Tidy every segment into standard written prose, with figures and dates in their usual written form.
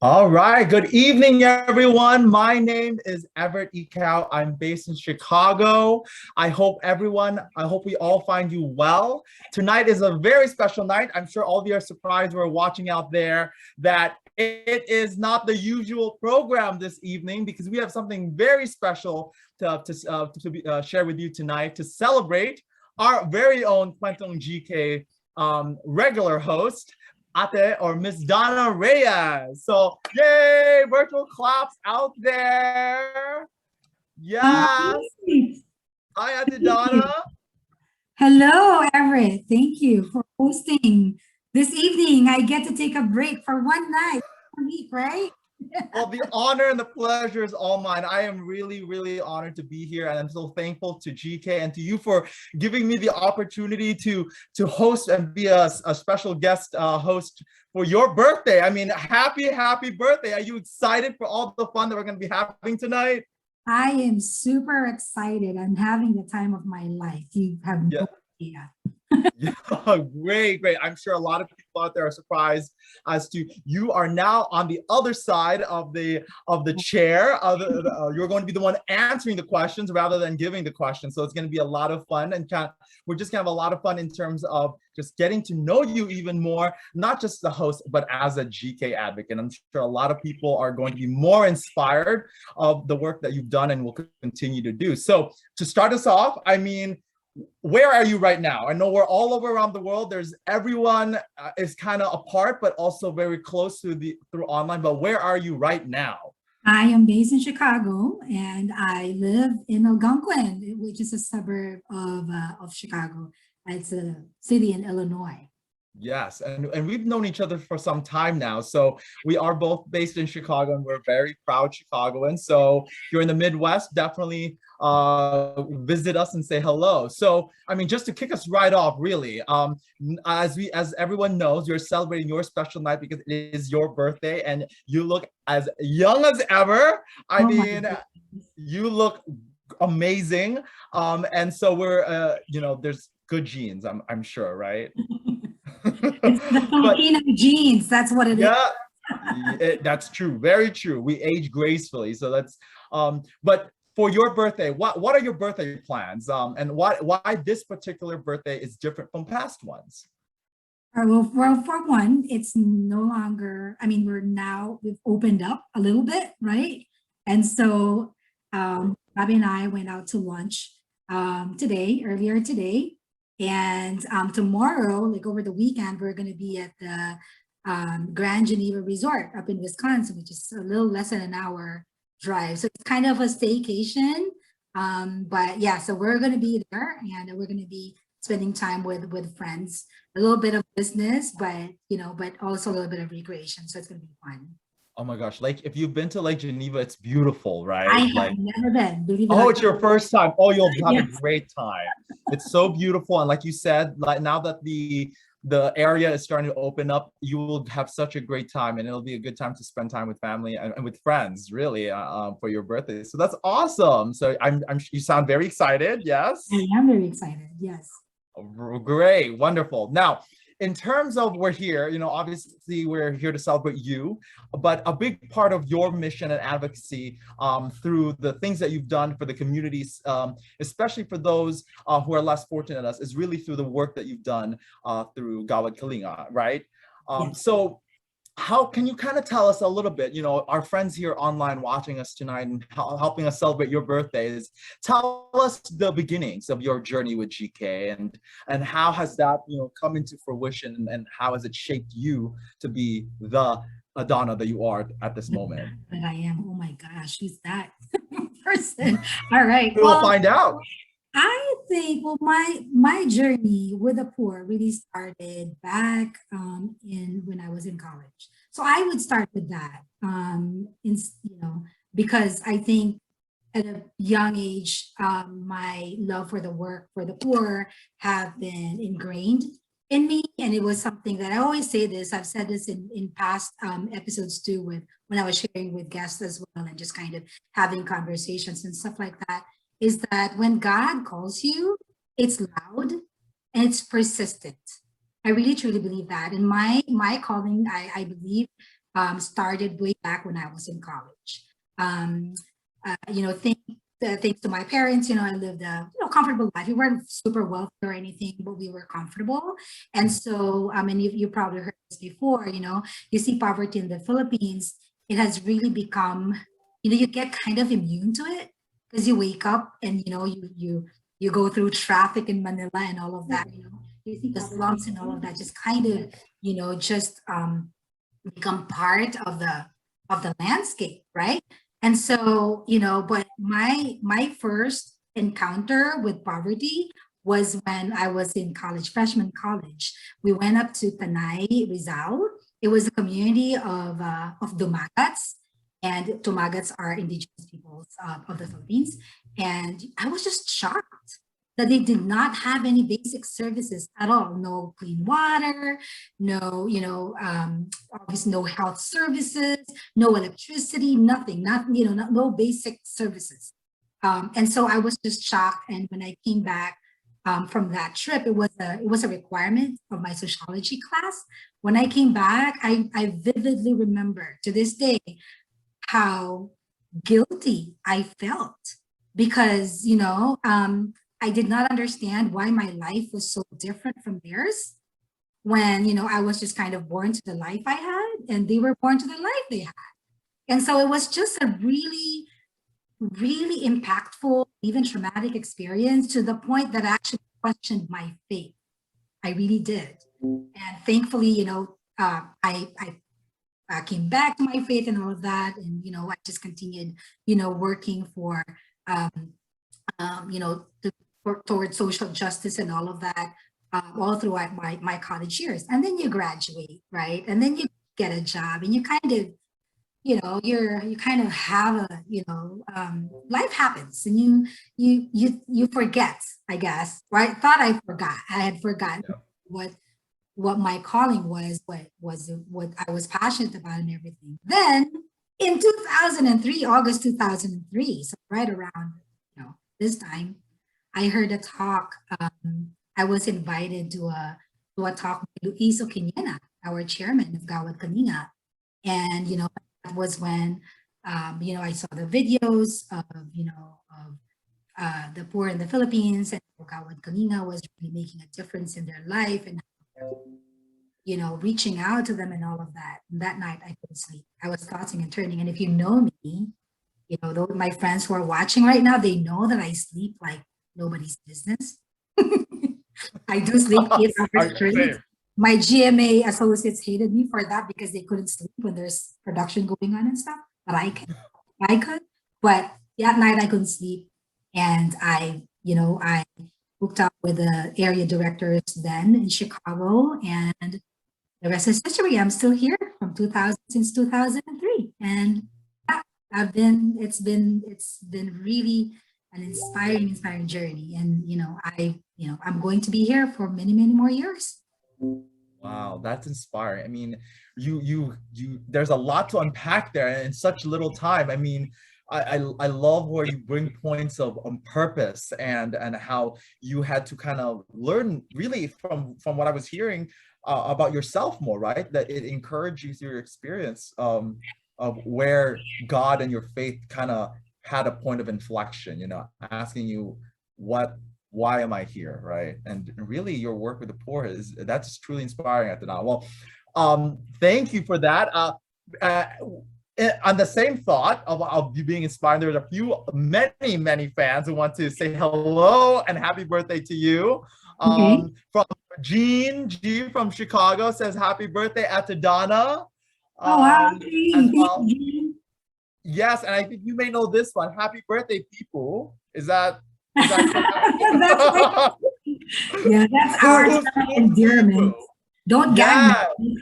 All right. Good evening, everyone. My name is Everett Ekau. I'm based in Chicago. I hope we all find you well. Tonight is a very special night. I'm sure all of you are surprised we're watching out there that it is not the usual program this evening because we have something very special share with you tonight to celebrate our very own Kwentong GK regular host. Ate or Miss Donna Reyes. So, yay, virtual claps out there. Yes. Hi. Hi, Ate Thank you. Donna. Hello, Everett. Thank you for hosting this evening. I get to take a break for one night, 1 week, right? Well, the honor and the pleasure is all mine. I am really, really honored to be here, and I'm so thankful to GK and to you for giving me the opportunity to host and be a special guest host for your birthday. I mean, happy birthday! Are you excited for all the fun that we're going to be having tonight? I am super excited. I'm having the time of my life. You have Yeah. no idea. Yeah, great. I'm sure a lot of people out there are surprised as to you are now on the other side of the chair. You're going to be the one answering the questions rather than giving the questions. So it's going to be a lot of fun, and we're just going to have a lot of fun in terms of just getting to know you even more, not just the host, but as a GK advocate. I'm sure a lot of people are going to be more inspired of the work that you've done and will continue to do. So to start us off, I mean, where are you right now? I know we're all over around the world. There's everyone is kind of apart, but also very close through online. But where are you right now? I am based in Chicago, and I live in Algonquin, which is a suburb of Chicago. It's a city in Illinois. Yes, and we've known each other for some time now. So we are both based in Chicago, and we're very proud Chicagoans. So if you're in the Midwest, definitely visit us and say hello. So I mean, just to kick us right off, really, as everyone knows, you're celebrating your special night because it is your birthday, and you look as young as ever. I Oh my mean, goodness. you look amazing. And so there's good genes, I'm sure, right? It's the But Filipino genes. That's what it is. yeah, that's true. Very true. We age gracefully. So that's but for your birthday, what are your birthday plans? And why this particular birthday is different from past ones? Well, for one, it's no longer, I mean, we've opened up a little bit, right? And so Bobby and I went out to lunch earlier today. And tomorrow, like over the weekend, we're going to be at the Grand Geneva Resort up in Wisconsin, which is a little less than an hour drive. So it's kind of a staycation. But yeah, so we're going to be there, and we're going to be spending time with friends, a little bit of business, but also a little bit of recreation. So it's going to be fun. Oh my gosh, like if you've been to Lake Geneva, it's beautiful, I right? have Like, never been, believe it or oh, not. it's your first time. Oh, you'll have a Yes. great time. It's so beautiful. And like you said, like now that the area is starting to open up, you will have such a great time, and it'll be a good time to spend time with family and with friends, really, for your birthday. So that's awesome. So you sound very excited. Yes. I am very excited. Yes. Great, wonderful. Now, in terms of we're here, obviously we're here to celebrate you, but a big part of your mission and advocacy through the things that you've done for the communities, especially for those who are less fortunate than us, is really through the work that you've done through Gawad Kalinga, right? Yes. So how can you kind of tell us a little bit, our friends here online watching us tonight and helping us celebrate your birthdays, tell us the beginnings of your journey with GK and how has that, come into fruition, and how has it shaped you to be the Donna that you are at this moment? But I am. Oh my gosh, who's that person? All right. We will Well, find out. I think, well, my journey with the poor really started back in when I was in college. So I would start with that, because I think at a young age, my love for the work for the poor have been ingrained in me, and it was something that I always say this. I've said this in past episodes too, with when I was sharing with guests as well, and just kind of having conversations and stuff like that is that when God calls you, it's loud and it's persistent. I really truly believe that. In my calling, I believe started way back when I was in college. You know, thanks to my parents, you know, I lived a comfortable life. We weren't super wealthy or anything, but we were comfortable. And so, I mean, you probably heard this before, you know, you see poverty in the Philippines, it has really become, you know, you get kind of immune to it because you wake up and, you know, you go through traffic in Manila and all of that, you know, you see the slums and all of that just kind of, you know, just become part of the landscape, right? And so, you know, but my first encounter with poverty was when I was in college, freshman college. We went up to Tanay, Rizal. It was a community of Dumagats, and Dumagats are indigenous peoples of the Philippines. And I was just shocked that they did not have any basic services at all. No clean water, no, you know, obviously no health services, no electricity, nothing, no basic services. And so I was just shocked. And when I came back from that trip, it was a requirement of my sociology class. When I came back, I vividly remember to this day how guilty I felt because, you know, I did not understand why my life was so different from theirs when, you know, I was just kind of born to the life I had and they were born to the life they had. And so it was just a really, really impactful, even traumatic experience to the point that I actually questioned my faith. I really did. And thankfully, you know, I came back to my faith and all of that. And, you know, I just continued, you know, working for, you know, towards social justice and all of that, all throughout my college years. And then you graduate, right? And then you get a job and you kind of, you know, you kind of have a, you know, life happens and you forget, I guess. Or I thought I forgot. I had forgotten what my calling was, what I was passionate about and everything. Then in 2003, August 2003, so right around, you know, this time, I heard a talk. I was invited to a talk with Luis Oquiñena, our chairman of Gawad Kaninga. And, you know, that was when, you know, I saw the videos of, you know, of the poor in the Philippines and Gawad Kaninga was really making a difference in their life and, you know, reaching out to them and all of that. And that night I couldn't sleep. I was tossing and turning. And if you know me, you know, my friends who are watching right now, they know that I sleep like nobody's business. I do sleep 8 hours straight. My GMA associates hated me for that because they couldn't sleep when there's production going on and stuff. But I could. But that night I couldn't sleep. And you know, I hooked up with the area directors then in Chicago. And the rest is history. I'm still here from 2000 since 2003. And yeah, it's been really an inspiring journey. And, you know, I'm going to be here for many, many more years. Wow, that's inspiring. I mean, there's a lot to unpack there in such little time. I mean, I love where you bring points of purpose and how you had to kind of learn really from what I was hearing about yourself more, right? That it encouraged you through your experience of where God and your faith kind of had a point of inflection, you know, asking you why am I here, right? And really your work with the poor that's truly inspiring at the now. Well, thank you for that. On the same thought of you being inspired, there's many fans who want to say hello and happy birthday to you. From Jean G from Chicago says happy birthday to Donna. As well. Yes, and I think you may know this one. Happy birthday, people. Is that yeah, that's our endearment. Don't gag me.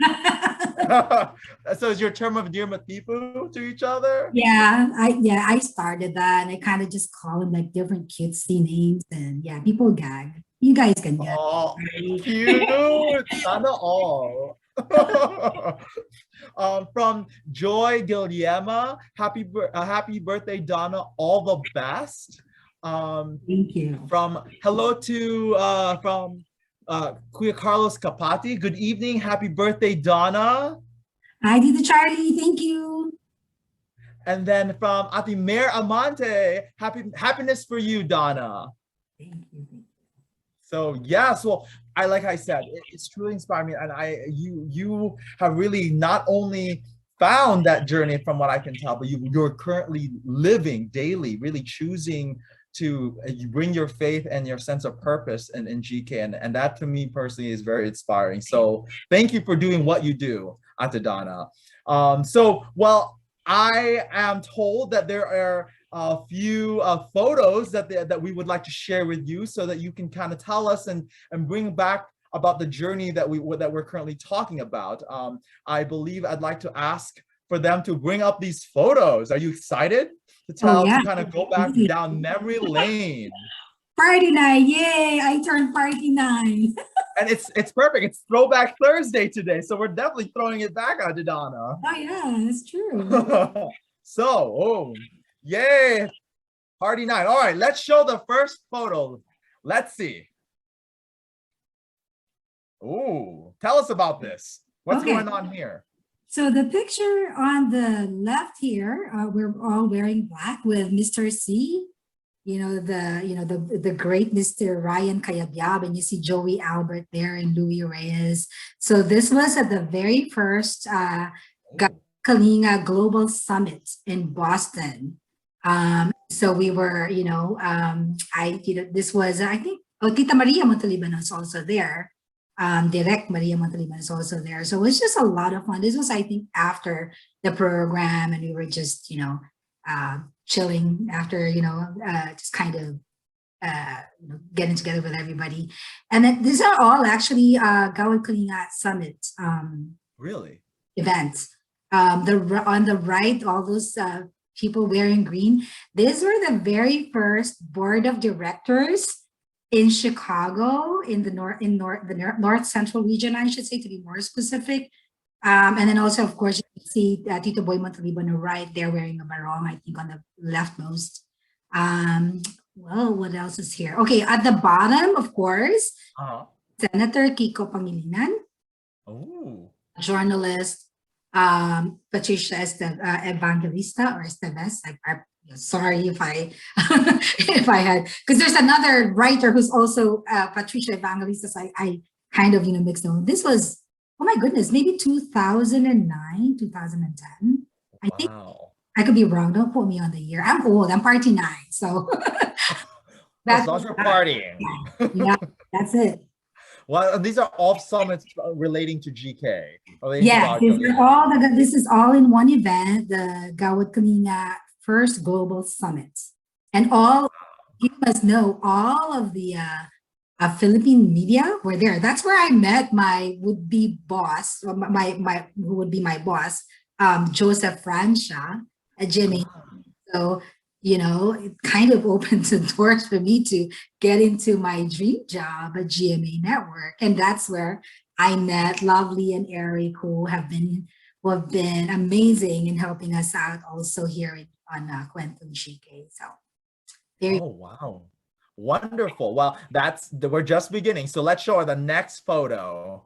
So is your term of endearment people to each other? Yeah, I started that and I kind of just call them like different cutesy names and yeah, people gag. You guys can gag. Oh, cute. Not at all. From Joy Guillerma, happy birthday, Donna. All the best. Thank you. Hello to from Kuya Carlos Capati. Good evening. Happy birthday, Donna. Hi, Tito Charlie. Thank you. And then from Ati Mayor Amante, happiness for you, Donna. Thank you. So yes, well, like I said, it's truly inspired me, and you have really not only found that journey from what I can tell, but you're currently living daily, really choosing to you bring your faith and your sense of purpose in GK, and that to me personally is very inspiring. So thank you for doing what you do, Ate Donna. So well, I am told that there are a few photos that we would like to share with you so that you can kind of tell us and bring back about the journey that we're currently talking about. I believe I'd like to ask for them to bring up these photos. Are you excited to kind of go back down memory lane? Party night, yay! I turned party night. And it's perfect. It's Throwback Thursday today, so we're definitely throwing it back on Donna. Oh yeah, that's true. So, oh, yay, party night. All right, let's show the first photo. Let's see. Ooh, tell us about this. What's going on here? So the picture on the left here, we're all wearing black with Mr. C. The great Mr. Ryan Cayabyab, and you see Joey Albert there and Louis Reyes. So this was at the very first Kalinga Global Summit in Boston. So we were, this was, I think, Tita Maria Montaliban was also there. Direct Maria Montaliban is also there. So it was just a lot of fun. This was, I think, after the program, and we were just, chilling after, just kind of getting together with everybody. And then these are all actually Gawad Kalinga Summit really events. On the right, all those people wearing green, these were the very first board of directors in Chicago, in the North Central region, I should say, to be more specific. And then also, of course, you see Tito Boy Montaliban right there wearing a barong, I think on the leftmost. Well, what else is here? Okay, at the bottom, of course, Senator Kiko Pangilinan, journalist, Patricia Evangelista or Esteves. Sorry if I if I had, because there's another writer who's also Patricia Evangelista. So I kind of mixed them. This was, oh my goodness, maybe 2009, 2010. I think I could be wrong. Don't quote me on the year. I'm old. I'm party 9. So that's your partying. Yeah, that's it. Well, these are all summits relating to GK. Yeah, this is all in one event, the Gawad Kalinga first global summit. And you must know, all of the Philippine media were there. That's where I met my would-be boss, who would be my boss, Joseph Francia at GMA. So, it kind of opened the doors for me to get into my dream job at GMA Network. And that's where I met Lovely and Eric, who have been amazing in helping us out also here on Quentin GK. So wow. Wonderful. Well, we're just beginning. So let's show her the next photo.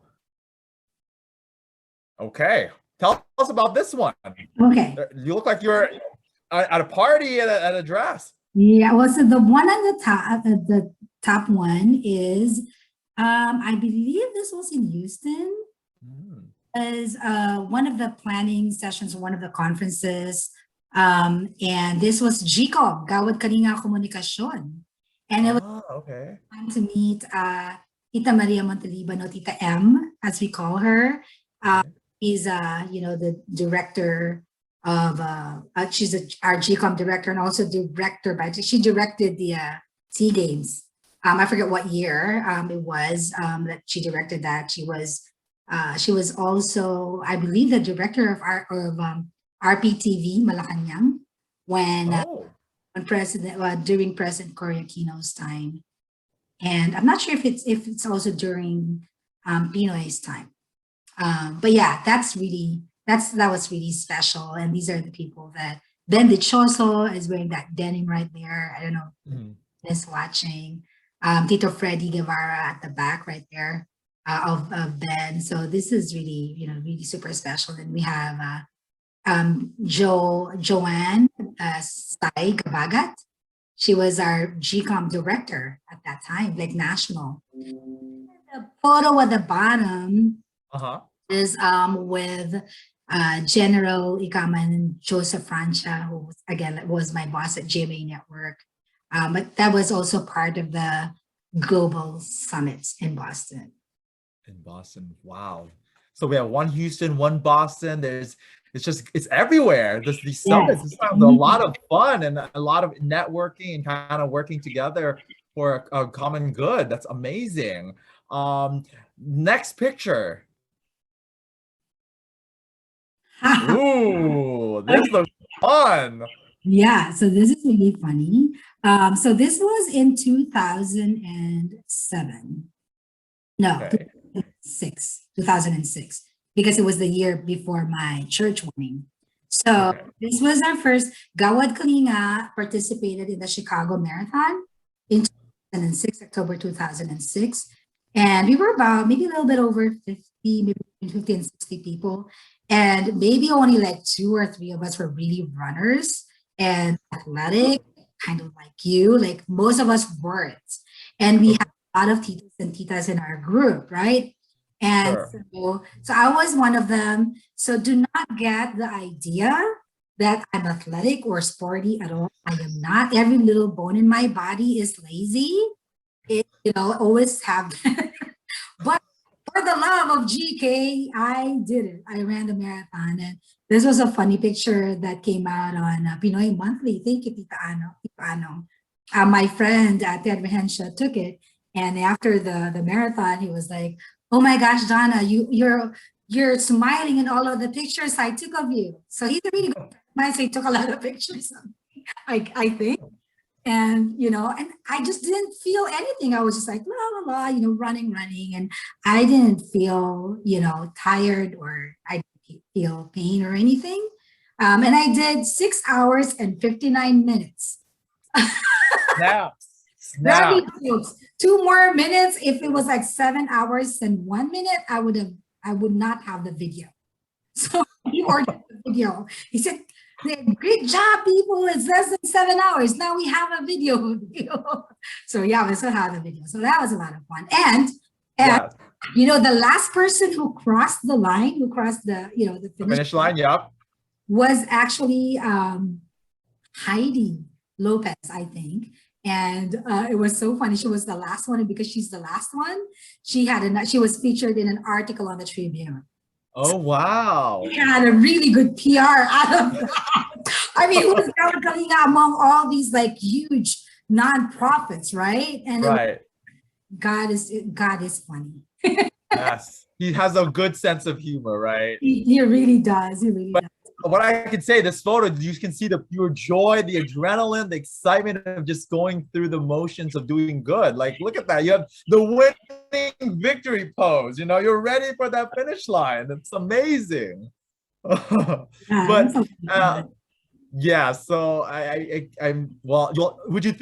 Okay. Tell us about this one. Okay. You look like you're at a party at a dress. Yeah. Well, so the one on the top one is, I believe this was in Houston. As one of the planning sessions, one of the conferences. And this was GCOM, Gawad Kalinga Komunikasyon. And it was time to meet Tita Maria Montaliban, or Tita M, as we call her. She's the director of she's our GCOM director, and also director she directed the SEA Games. I forget what year it was that she directed that. She was also, I believe, the director of RPTV Malacanang when during President Cory Aquino's time, and I'm not sure if it's also during Pinoy's time, but yeah, that was really special. And these are the people that Ben Dichoso is wearing that denim right there. I don't know, is watching. Tito Freddy Guevara at the back right there. of Ben. So this is really, really super special. And we have Joanne Sai Gabagat. She was our GCOM director at that time, like national. The photo at the bottom Uh-huh. is with General Ikaman Joseph Francia, who again was my boss at GMA Network. But that was also part of the global summits in Boston. In Boston, wow. So we have one Houston, one Boston. It's everywhere. These summits, Yes. it's a lot of fun and a lot of networking and kind of working together for a common good. That's amazing. Next picture. Ooh, this looks fun. Yeah, so this is really funny. So this was in 2007. No, Okay. 2006, because it was the year before my church warming. So Okay. this was our first. Gawad Kalinga participated in the Chicago Marathon in 2006, October 2006. And we were about maybe a little bit over 50, maybe between 50 and 60 people. And maybe only like 2 or 3 of us were really runners and athletic, kind of like you. Like most of us weren't. And we had a lot of titas and titas in our group, right? And Sure. so I was one of them. So do not get the idea that I'm athletic or sporty at all. I am not. Every little bone in my body is lazy. Always have. But for the love of GK, I did it. I ran the marathon. And this was a funny picture that came out on Pinoy Monthly. Thank you, Tita Ano. Tita Ano. My friend, Ted Mahensha, took it. And after the marathon, he was like, "Oh my gosh, Donna, you're smiling in all of the pictures I took of you." So he's a really good friend. So he took a lot of pictures of me, I think. And and I just didn't feel anything. I was just like la la la, running, and I didn't feel tired, or I didn't feel pain or anything. And I did 6 hours and 59 minutes. Snap. Ravi Snap. jokes. 2 more minutes. If it was like 7 hours and 1 minute, I would not have the video. So he ordered the video. He said, "Great job, people. It's less than 7 hours. Now we have a video." So yeah, we still have the video. So that was a lot of fun. And Yes. the last person who crossed the line, who crossed the Finish line. Yep. was actually Heidi Lopez, I think. And it was so funny. She was the last one, and because she's the last one, she was featured in an article on the Tribune. Oh, wow. She had a really good PR out of that. I mean, who's coming out among all these like huge nonprofits, right? And Right. God is funny. Yes. He has a good sense of humor, right? He really does. He really does. What I can say, this photo, you can see the pure joy, the adrenaline, the excitement of just going through the motions of doing good. Like, look at that. You have the winning victory pose. You're ready for that finish line. It's amazing. But yeah, so would you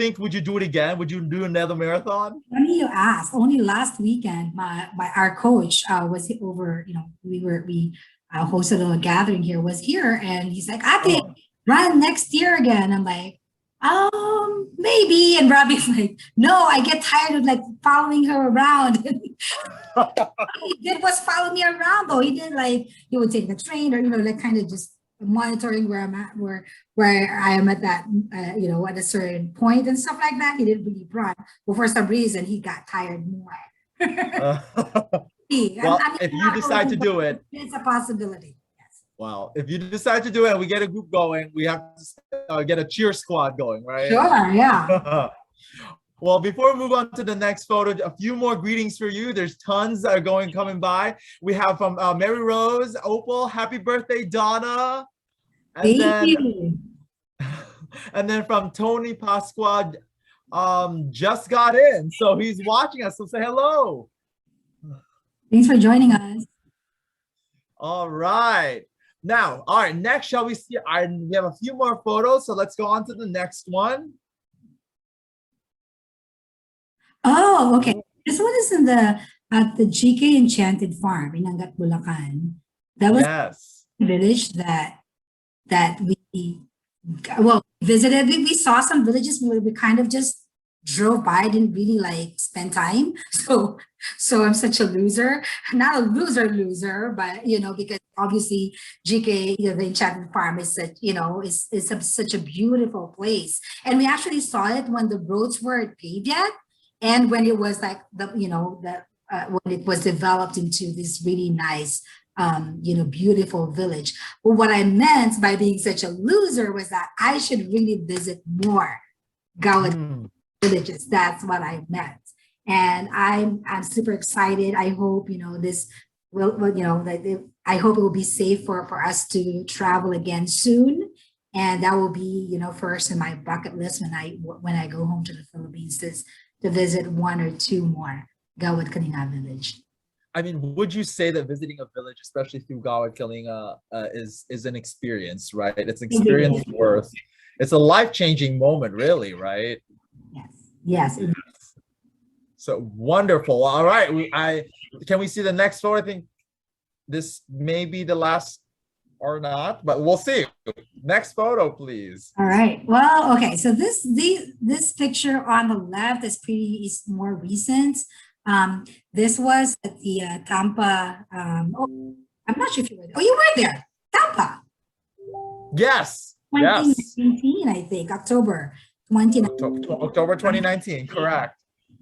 do it again? Would you do another marathon? Funny you ask. Only last weekend, our coach was over. We hosted a gathering here. Was here, and he's like, "Ate, run next year again." I'm like, maybe. And Robbie's like, "No, I get tired of like following her around." He did was follow me around though. He did he would take the train, or like kind of just monitoring where I'm at, where I am at that at a certain point and stuff like that. He didn't really run, but for some reason he got tired more. Well, if you decide to do it, it's a possibility. Yes. Well, if you decide to do it and we get a group going, we have to get a cheer squad going, right? Sure, yeah. Well, before we move on to the next photo, a few more greetings for you. There's tons that are coming by. We have from Mary Rose, Opal, happy birthday, Donna. And Thank you. And then from Tony Pasqua, just got in. So he's watching us, so say hello. Thanks for joining us. All right. Now, all right, next, shall we see? We have a few more photos, so let's go on to the next one. Oh, okay. This one is in the at the GK Enchanted Farm in Angat, Bulacan. That was Yes. a village that we well visited. We saw some villages. We kind of just drove by, didn't really like spend time. So I'm such a loser. Not a loser, but because obviously GK, the Enchanted Farm is such, such a beautiful place. And we actually saw it when the roads weren't paved yet, and when it was like when it was developed into this really nice beautiful village. But what I meant by being such a loser was that I should really visit more Gawad villages. That's what I meant. And I'm super excited. I hope, this will I hope it will be safe for us to travel again soon. And that will be, first in my bucket list when I go home to the Philippines is to visit one or two more Gawad Kalinga village. I mean, would you say that visiting a village, especially through Gawad Kalinga, is an experience, right? It's an experience worth. It's a life-changing moment, really, right? Yes. So wonderful. All right, can we see the next photo? I think this may be the last or not, but we'll see. Next photo, please. All right. Well, okay. So this picture on the left is more recent. This was at the Tampa. I'm not sure if you were there. Oh, you were there. Tampa. Yes. 2019, I think, October 2019. October 2019, correct.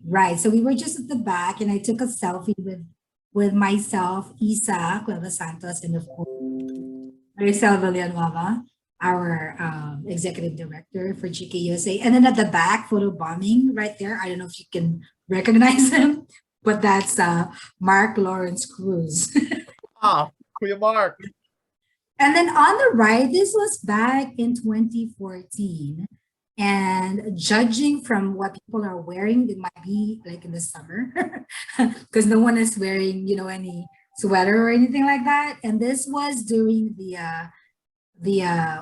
Right. So we were just at the back, and I took a selfie with myself, Isa Cueva Santos, and of course, Maricel Villanueva, our executive director for GK USA. And then at the back, photo bombing right there. I don't know if you can recognize him, but that's Mark Lawrence Cruz. Kuya Mark. And then on the right, this was back in 2014. And judging from what people are wearing, it might be like in the summer because no one is wearing, any sweater or anything like that. And this was during the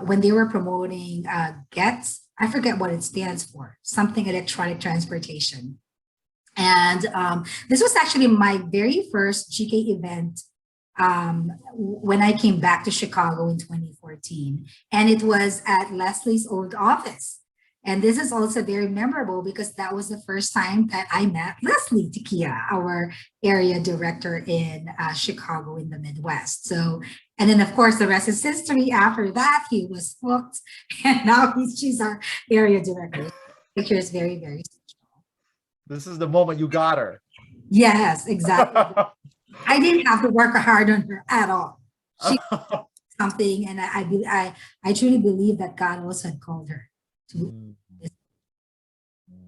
when they were promoting GETS. I forget what it stands for, something electronic transportation. And this was actually my very first GK event when I came back to Chicago in 2014. And it was at Leslie's old office. And this is also very memorable because that was the first time that I met Leslie Tikia, our area director in Chicago in the Midwest. So, and then of course, the rest is history. After that, he was hooked, and now she's our area director. Picture is very, very special. This is the moment you got her. Yes, exactly. I didn't have to work hard on her at all. She something, and I truly believe that God also had called her.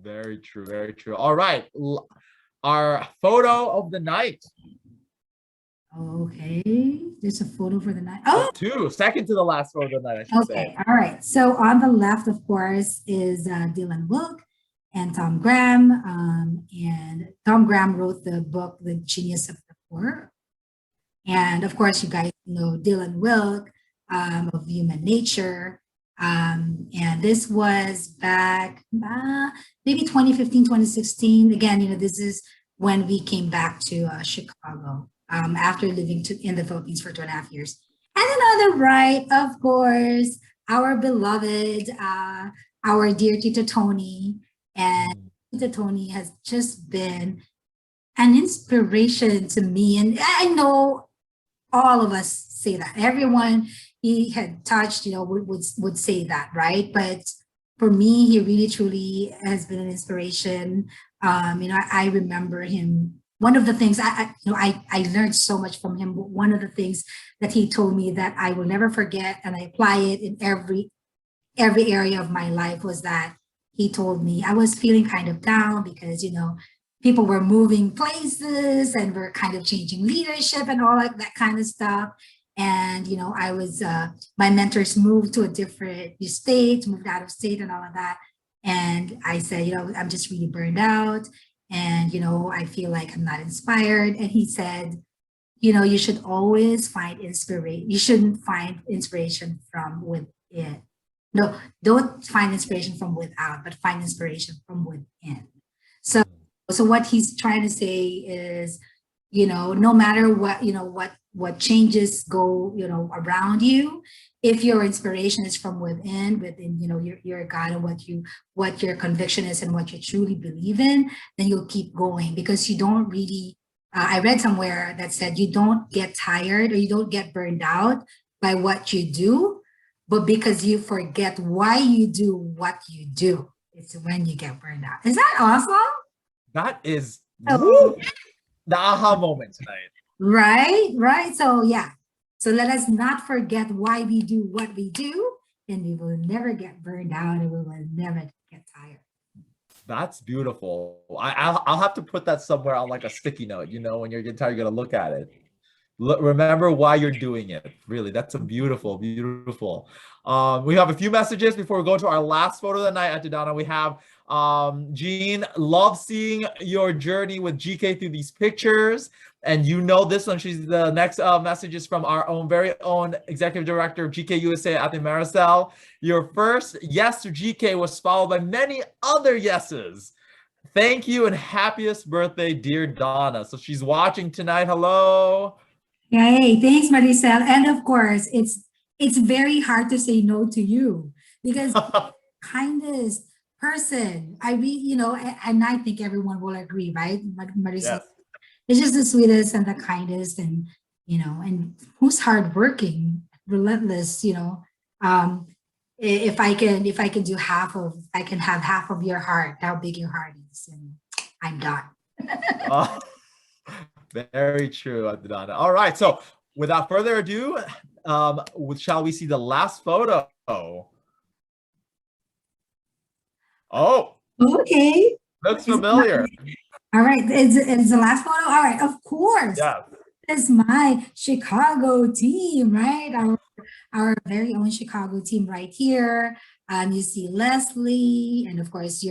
Very true, very true. All right, our photo of the night. Okay, there's a photo for the night. Oh, second to the last photo of the night, I should say. All right. So on the left, of course, is Dylan Wilk and Tom Graham. And Tom Graham wrote the book, The Genius of the Poor. And of course, you guys know Dylan Wilk of Human Nature. And this was back maybe 2015, 2016. Again, this is when we came back to Chicago after living in the Philippines for 2.5 years. And then on the right, of course, our beloved, our dear Tito Tony. And Tito Tony has just been an inspiration to me. And I know all of us say that. Everyone he had touched, would say that, right? But for me, he really truly has been an inspiration. I remember him. One of the things I learned so much from him. But one of the things that he told me that I will never forget, and I apply it in every area of my life, was that he told me I was feeling kind of down because people were moving places and were kind of changing leadership and all like that kind of stuff. And, I was, my mentors moved to a different state, moved out of state and all of that. And I said, I'm just really burned out. And, I feel like I'm not inspired. And he said, you should always find inspiration. You shouldn't find inspiration from within. No, don't find inspiration from without, but find inspiration from within. So what he's trying to say is, no matter what, what changes go, around you, if your inspiration is from within, your God and what your conviction is and what you truly believe in, then you'll keep going because you don't really, I read somewhere that said you don't get tired or you don't get burned out by what you do, but because you forget why you do what you do, it's when you get burned out. Is that awesome? That is So, the aha moment tonight. right. So yeah. So let us not forget why we do what we do, and we will never get burned out and we will never get tired. That's beautiful. I'll have to put that somewhere on like a sticky note, when you're getting tired, you're gonna look at it. Remember why you're doing it. Really, that's a beautiful. We have a few messages before we go to our last photo of the night. At Donna, we have Jean, love seeing your journey with GK through these pictures. And this one, she's the next message is from our very own executive director of GK USA, Ate Maricel. Your first yes to GK was followed by many other yeses. Thank you and happiest birthday, dear Donna. So she's watching tonight. Hello. Hey, thanks, Maricel. And of course, it's very hard to say no to you because kindest person. And I think everyone will agree, right? Maricel, Yes. it's just the sweetest and the kindest, and and who's hardworking, relentless. If I can do I can have half of your heart, how big your heart is, and I'm done. Very true, Donna. All right, so without further ado, shall we see the last photo? Oh, okay. looks familiar. All right, it's the last photo. All right, of course. Yeah. It's my Chicago team, right? Our very own Chicago team right here. You see Leslie, and of course,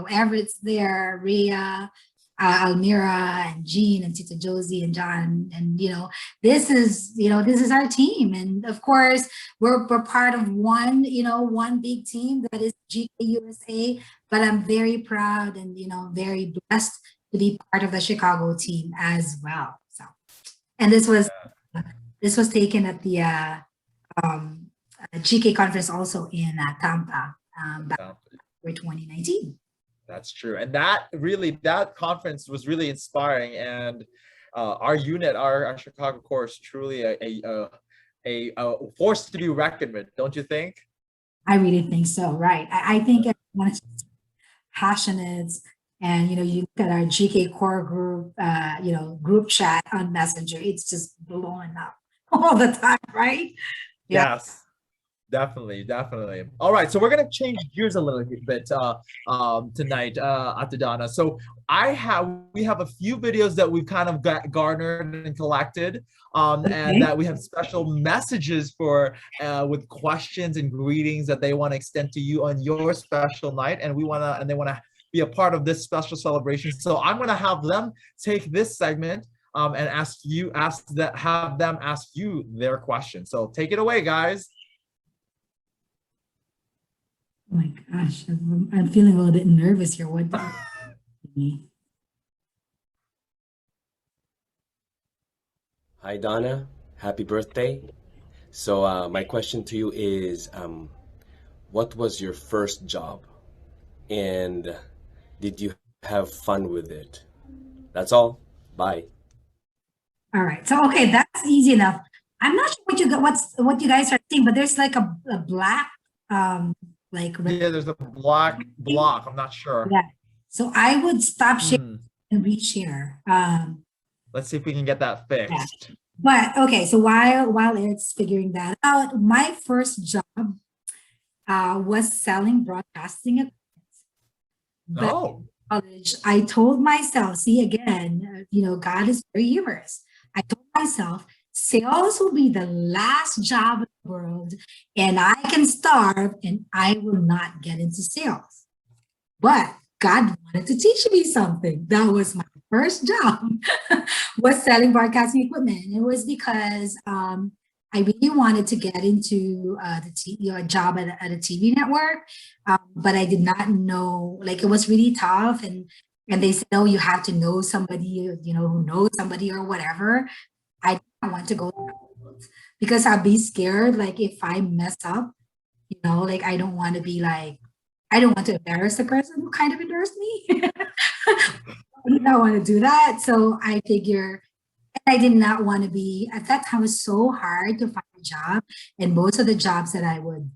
Everett's there, Rhea, Almira, and Jean, and Tita Josie, and John, and this is our team, and of course, we're part of one big team that is GK USA. But I'm very proud and very blessed to be part of the Chicago team as well. So, and this was taken at the GK conference also in Tampa back in 2019. That's true, and that conference was really inspiring, and our unit, our Chicago course, truly a force to be reckoned with, don't you think? I really think so. Right. I think everyone is passionate, and you look at our GK core group, group chat on Messenger. It's just blowing up all the time, right? Yeah. Yes. Definitely. All right, so we're gonna change gears a little bit tonight, Donna. So we have a few videos that we've kind of garnered and collected, and that we have special messages for with questions and greetings that they want to extend to you on your special night, and they want to be a part of this special celebration. So I'm gonna have them take this segment and have them ask you their question. So take it away, guys. Oh my gosh, I'm feeling a little bit nervous here. What? Hi, Donna. Happy birthday. So my question to you is, what was your first job? And did you have fun with it? That's all. Bye. All right. So, okay, that's easy enough. I'm not sure what you guys are seeing, but there's like a black there's a black block. I'm not sure. Yeah. So I would stop sharing and reshare. Let's see if we can get that fixed. Yeah. But okay, so while it's figuring that out, my first job was selling broadcasting equipment. But college, I told myself, see again, God is very humorous. I told myself, sales will be the last job in the world, and I can starve and I will not get into sales. But God wanted to teach me something. That was my first job, was selling broadcasting equipment. And it was because I really wanted to get into a job at a TV network, but I did not know, it was really tough. And and they said, "Oh, you have to know somebody, who knows somebody or whatever." I don't want to go that route because I'll be scared. Like if I mess up, like I don't want to embarrass the person who kind of endorsed me. I did not want to do that. So I figure, and I did not want to be, at that time, it was so hard to find a job. And most of the jobs that would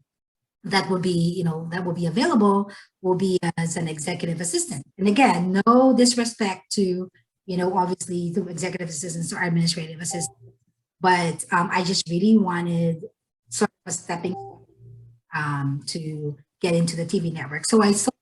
be, that would be available will be as an executive assistant. And again, no disrespect to, obviously the executive assistants or administrative assistants, but I just really wanted sort of a stepping stone to get into the TV network. So I sold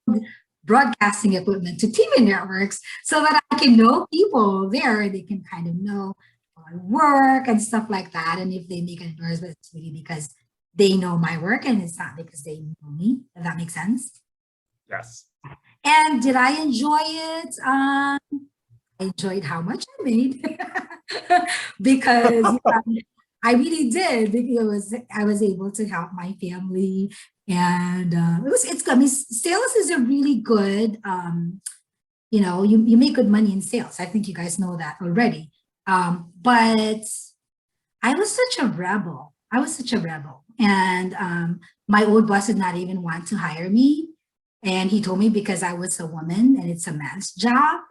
broadcasting equipment to TV networks so that I can know people there. They can kind of know my work and stuff like that. And if they make an endorsement, it's really because they know my work and it's not because they know me. Does that make sense? Yes. And did I enjoy it? I enjoyed how much I made because I really did, because I was able to help my family, and I mean, sales is a really good, you make good money in sales. I think you guys know that already. But I was such a rebel. And my old boss did not even want to hire me. And he told me because I was a woman and it's a man's job.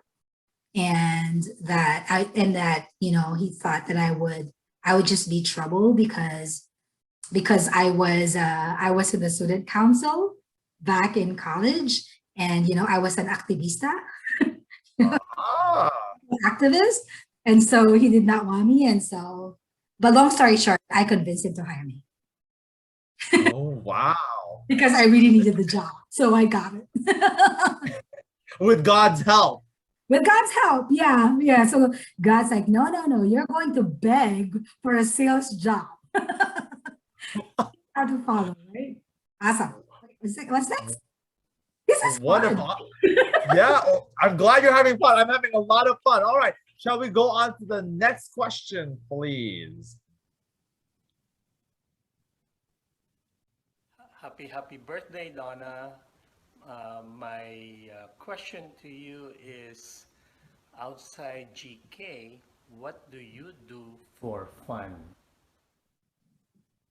And that he thought that I would just be trouble because I was in the student council back in college, and I was an activista, Ah. activist, and so he did not want me, and so. But long story short, I convinced him to hire me. Oh, wow. Because I really needed the job, so I got it. With God's help. With God's help, yeah. So God's like, no, you're going to beg for a sales job. How to follow, right? Awesome. What's next? This is wonderful. fun. Yeah, I'm glad you're having fun. I'm having a lot of fun. All right, shall we go on to the next question, please? Happy birthday, Donna. My question to you is, outside GK, what do you do for fun?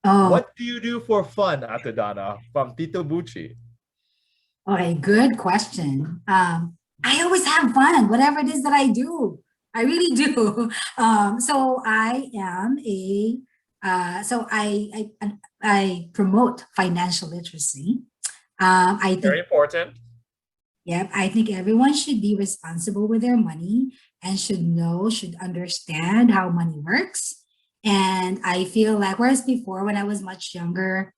Oh, What do you do for fun, Ate Donna, from Tito Bucci? okay, good question. I always have fun, whatever it is that I do. I really do. So I am I promote financial literacy. I think Very important. Yep, I think everyone should be responsible with their money and should understand how money works. And I feel like, whereas before when I was much younger,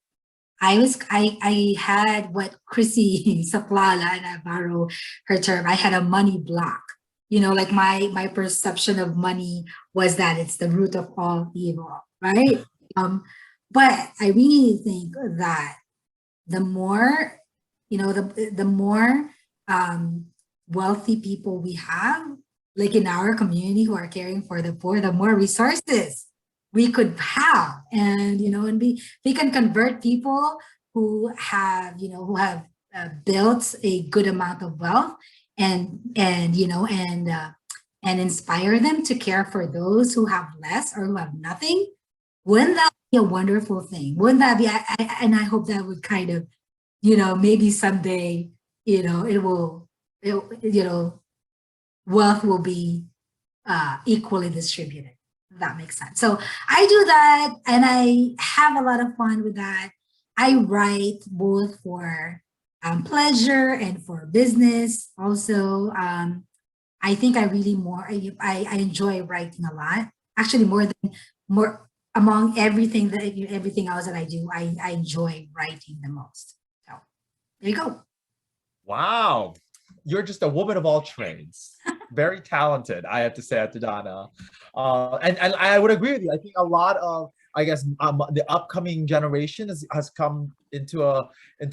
I had what Chrissy Saplala, and I borrow her term, I had a money block. Like my perception of money was that it's the root of all evil, right? But I really think that the more, the more wealthy people we have, like in our community who are caring for the poor, the more resources we could have. And, and we can convert people who have built a good amount of wealth and inspire them to care for those who have less or who have nothing. Wouldn't that be a wonderful thing? Wouldn't that be, and I hope that would kind of, maybe someday, wealth will be equally distributed. If that makes sense. So I do that and I have a lot of fun with that. I write both for pleasure and for business. Also, I think I really I enjoy writing a lot. Actually, more among everything else that I do, I enjoy writing the most. So there you go. Wow, you're just a woman of all trades. Very talented, I have to say, to Donna. And I would agree with you. I think a lot of, I guess, the upcoming generation has come into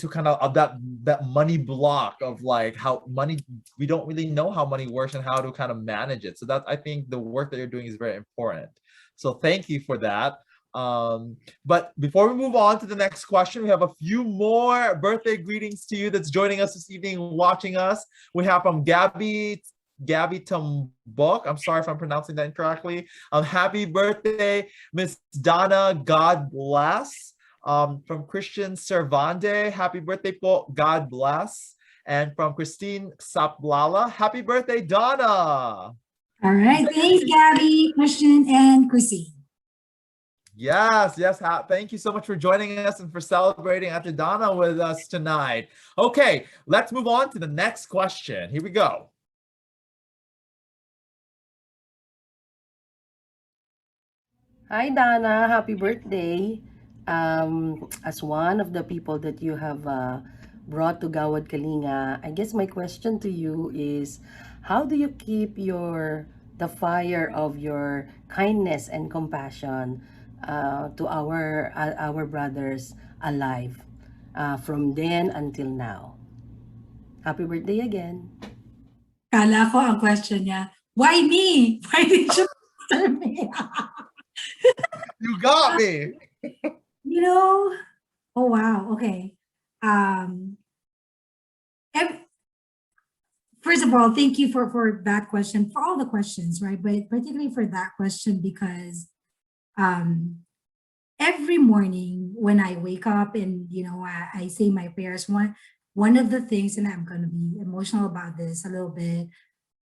kind of that money block of like how money, we don't really know how money works and how to kind of manage it. So that, I think the work that you're doing is very important. So thank you for that. But before we move on to the next question, we have a few more birthday greetings to you that's joining us this evening, watching us. We have from Gabby Tumbok. I'm sorry if I'm pronouncing that incorrectly. Happy birthday, Miss Donna. God bless. From Christian Servande, happy birthday po. God bless. And from Christine Saplala, happy birthday, Donna. All right. Thanks, Gabby, Christian, and Chrissy. Yes, thank you so much for joining us and for celebrating Ate Donna with us tonight. Okay, let's move on to the next question. Here we go. Hi, Donna. Happy birthday. As one of the people that you have brought to Gawad Kalinga, I guess my question to you is, how do you keep the fire of your kindness and compassion to our brothers alive from then until now? Happy birthday again. Kala ko ang question niya, why me? Why did you answer me? You got me. You know, oh wow, okay. First of all, thank you for that question, for all the questions, right? But particularly for that question, because every morning when I wake up and I say my prayers, one of the things, and I'm gonna be emotional about this a little bit,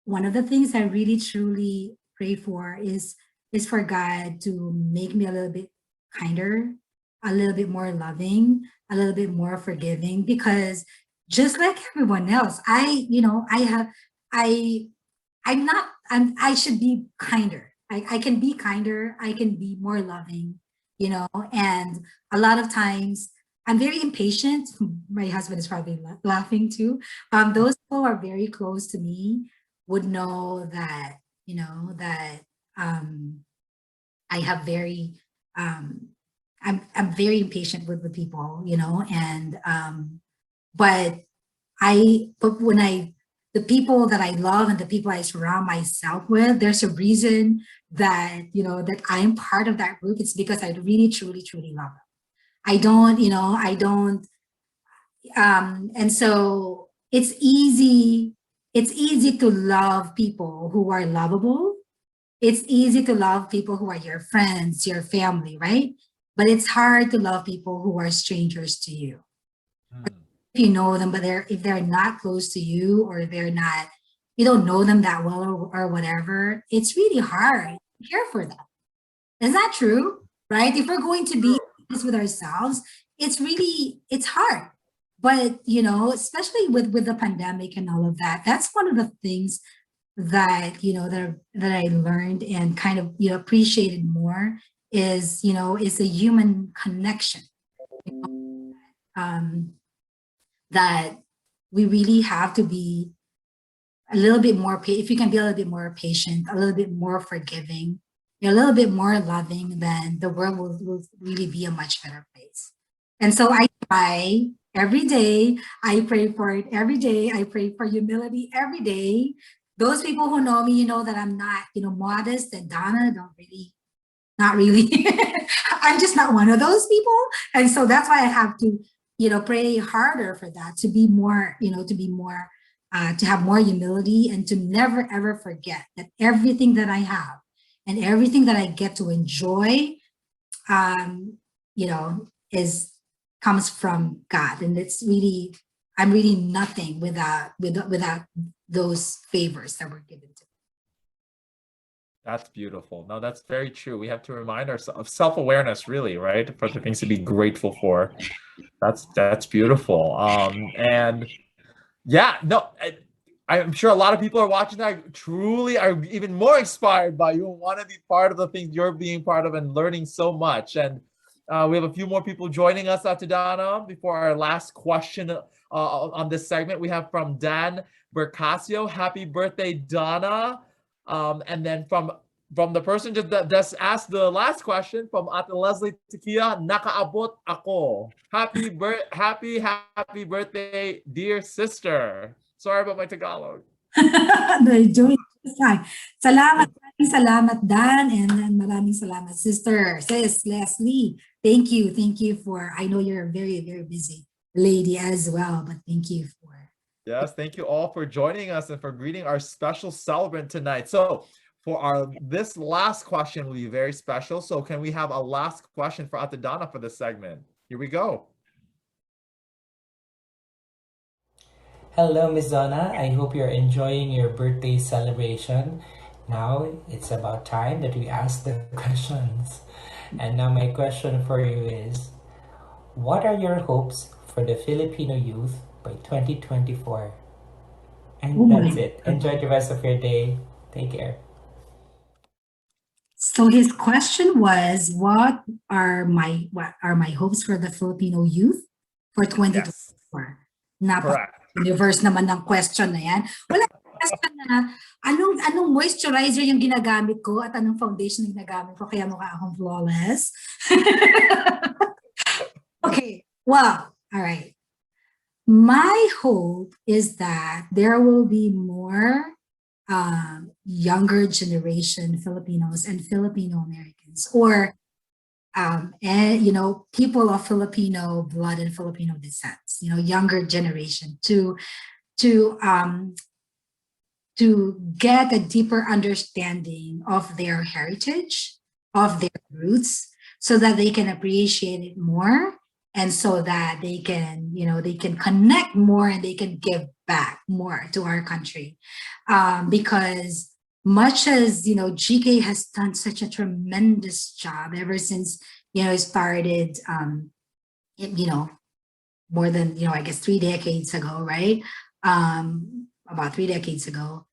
one of the things I really truly pray for is for God to make me a little bit kinder, a little bit more loving, a little bit more forgiving, because just like everyone else, I should be kinder. I can be kinder, I can be more loving, and a lot of times I'm very impatient. My husband is probably laughing too. Those who are very close to me would know that, that I have I'm very impatient with the people, and but the people that I love and the people I surround myself with, there's a reason that that I'm part of that group. It's because I really truly love them. And so it's easy to love people who are lovable. It's easy to love people who are your friends, your family, right? But it's hard to love people who are strangers to you. If you know them, but if they're not close to you, or you don't know them that well, or whatever, it's really hard to care for them. Is that true? Right? If we're going to be honest with ourselves, it's hard. But especially with the pandemic and all of that, that's one of the things that that I learned and kind of appreciated more is is a human connection. That we really have to be a little bit more if you can be a little bit more patient, a little bit more forgiving, a little bit more loving, then the world will really be a much better place. And so I try every day. I pray for it every day. I pray for humility every day. Those people who know me, that I'm not, modest, and Donna not really. I'm just not one of those people. And so that's why I have to, pray harder for that, to be more, to have more humility, and to never, ever forget that everything that I have and everything that I get to enjoy, comes from God. And I'm really nothing without those favors that were given to me. That's beautiful. No, that's very true. We have to remind ourselves of self-awareness, really, right? For the things to be grateful for. That's beautiful. And yeah, no, I'm sure a lot of people are watching that truly are even more inspired by you and want to be part of the things you're being part of and learning so much. And we have a few more people joining us, Donna, before our last question on this segment. We have from Dan Bercasio, happy birthday, Donna. And then from the person just asked the last question, from Ate Leslie Tequila, nakaabot ako. Happy birthday, dear sister. Sorry about my Tagalog. They're doing just fine. Salamat, Salamat, Dan, and maraming salamat, sis Leslie. Thank you. Thank you for, I know you're a very, very busy lady as well, but thank you for. Yes, thank you all for joining us and for greeting our special celebrant tonight. So for this last question will be very special. So can we have a last question for Ate Donna for this segment? Here we go. Hello, Miss Donna. I hope you're enjoying your birthday celebration. Now it's about time that we ask the questions. And now my question for you is, what are your hopes for the Filipino youth by 2024? And Oh my that's it. Enjoy the rest of your day. Take care. So his question was, what are my hopes for the Filipino youth for 2024? Correct. Napaka-universe naman ng question na yan. Wala question na, anong moisturizer yung ginagamit ko at anong foundation yung ginagamit ko kaya mukha akong flawless? Okay, well, all right. My hope is that there will be more younger generation Filipinos and Filipino Americans, or and people of Filipino blood and Filipino descent, younger generation, to get a deeper understanding of their heritage, of their roots, so that they can appreciate it more, and so that they can connect more and they can give back more to our country. Because much as, GK has done such a tremendous job ever since, it started, more than, I guess 3 decades ago, right? About 3 decades ago.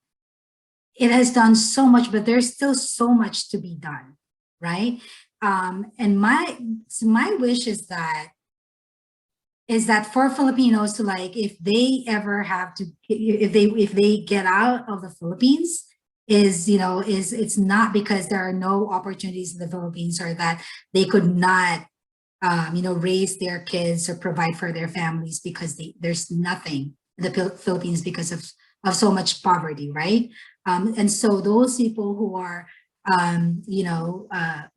It has done so much, but there's still so much to be done, right? And my wish is that for Filipinos to, like, if they ever have to, if they get out of the Philippines, it's not because there are no opportunities in the Philippines, or that they could not raise their kids or provide for their families because there's nothing in the Philippines because of so much poverty, right? And so those people who are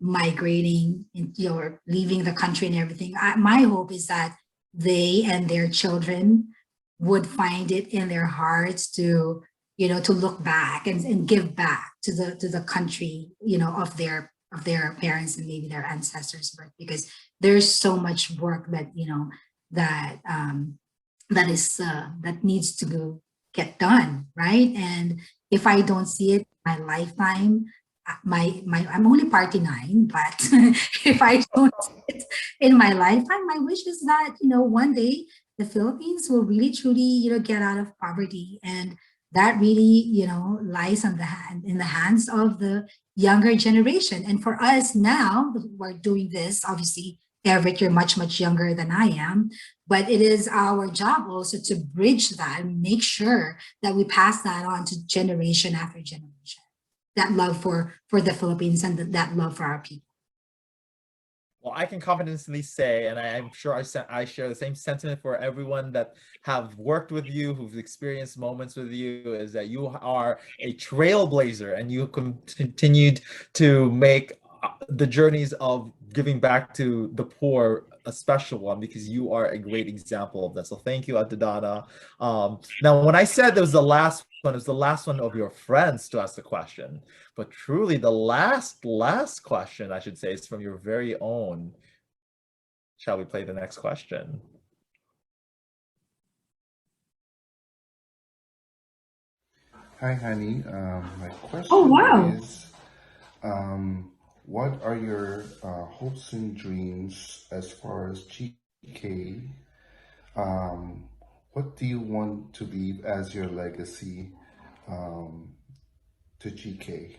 migrating, or leaving the country and everything, my hope is that they and their children would find it in their hearts to look back and give back to the country, of their parents and maybe their ancestors' birth, because there's so much work that that needs to get done, right? And if I don't see it in my lifetime, I'm only 49, but if I don't see it in my lifetime, my wish is that one day the Philippines will really truly get out of poverty, and that really lies in the hands of the younger generation. And for us now, we're doing this, obviously. Everett, you're much younger than I am, but it is our job also to bridge that and make sure that we pass that on to generation after generation, that love for the Philippines and that love for our people. Well, I can confidently say, and I'm sure I share the same sentiment for everyone that have worked with you, who've experienced moments with you, is that you are a trailblazer, and you continued to make the journeys of giving back to the poor a special one, because you are a great example of that. So thank you, Ate Donna. Now, when I said there was the last one, it was the last one of your friends to ask the question. But truly, the last question, I should say, is from your very own. Shall we play the next question? Hi, honey. My question Oh, wow. is, what are your hopes and dreams as far as GK? What do you want to leave as your legacy to GK?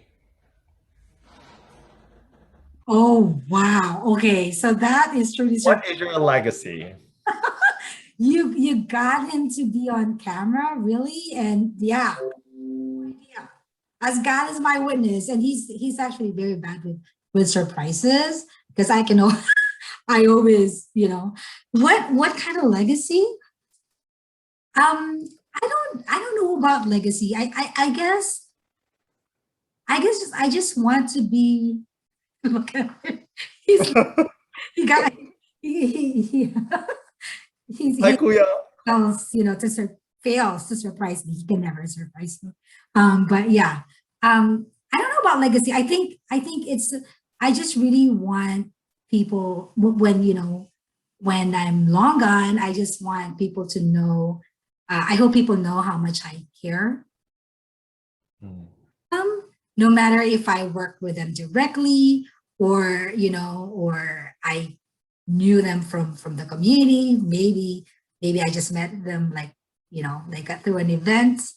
Oh, wow. Okay, so that is truly What is your legacy? you got him to be on camera, really? And yeah, as God is my witness, and he's actually very bad with surprises, because I always, what kind of legacy? I don't know about legacy. I guess I just want to be. Look at him. He's he got he Hi, he Kuya. fails, fails to surprise me. He can never surprise me. But yeah, I don't know about legacy. I think it's I just really want people when when I'm long gone. I just want people to know. I hope people know how much I care. Mm. No matter if I work with them directly or or I knew them from the community. Maybe I just met them like through an event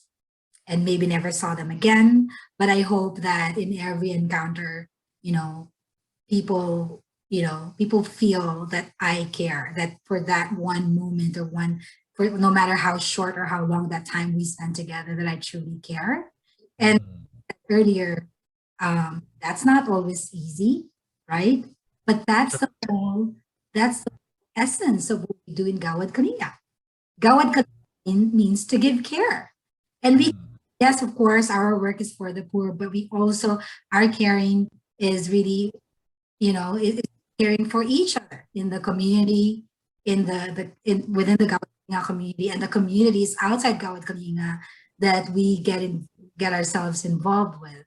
and maybe never saw them again. But I hope that in every encounter, you know, people feel that I care, that for that one moment or for no matter how short or how long that time we spend together, that I truly care. And Mm. earlier, that's not always easy, right? But that's the essence of what we do in Gawad Kalinga. Gawad Kalinga means to give care. And Mm. yes, of course, our work is for the poor, but we also, our caring is really, is caring for each other in the community, within the Gawad Kalinga community and the communities outside Gawad Kalinga that we get ourselves involved with.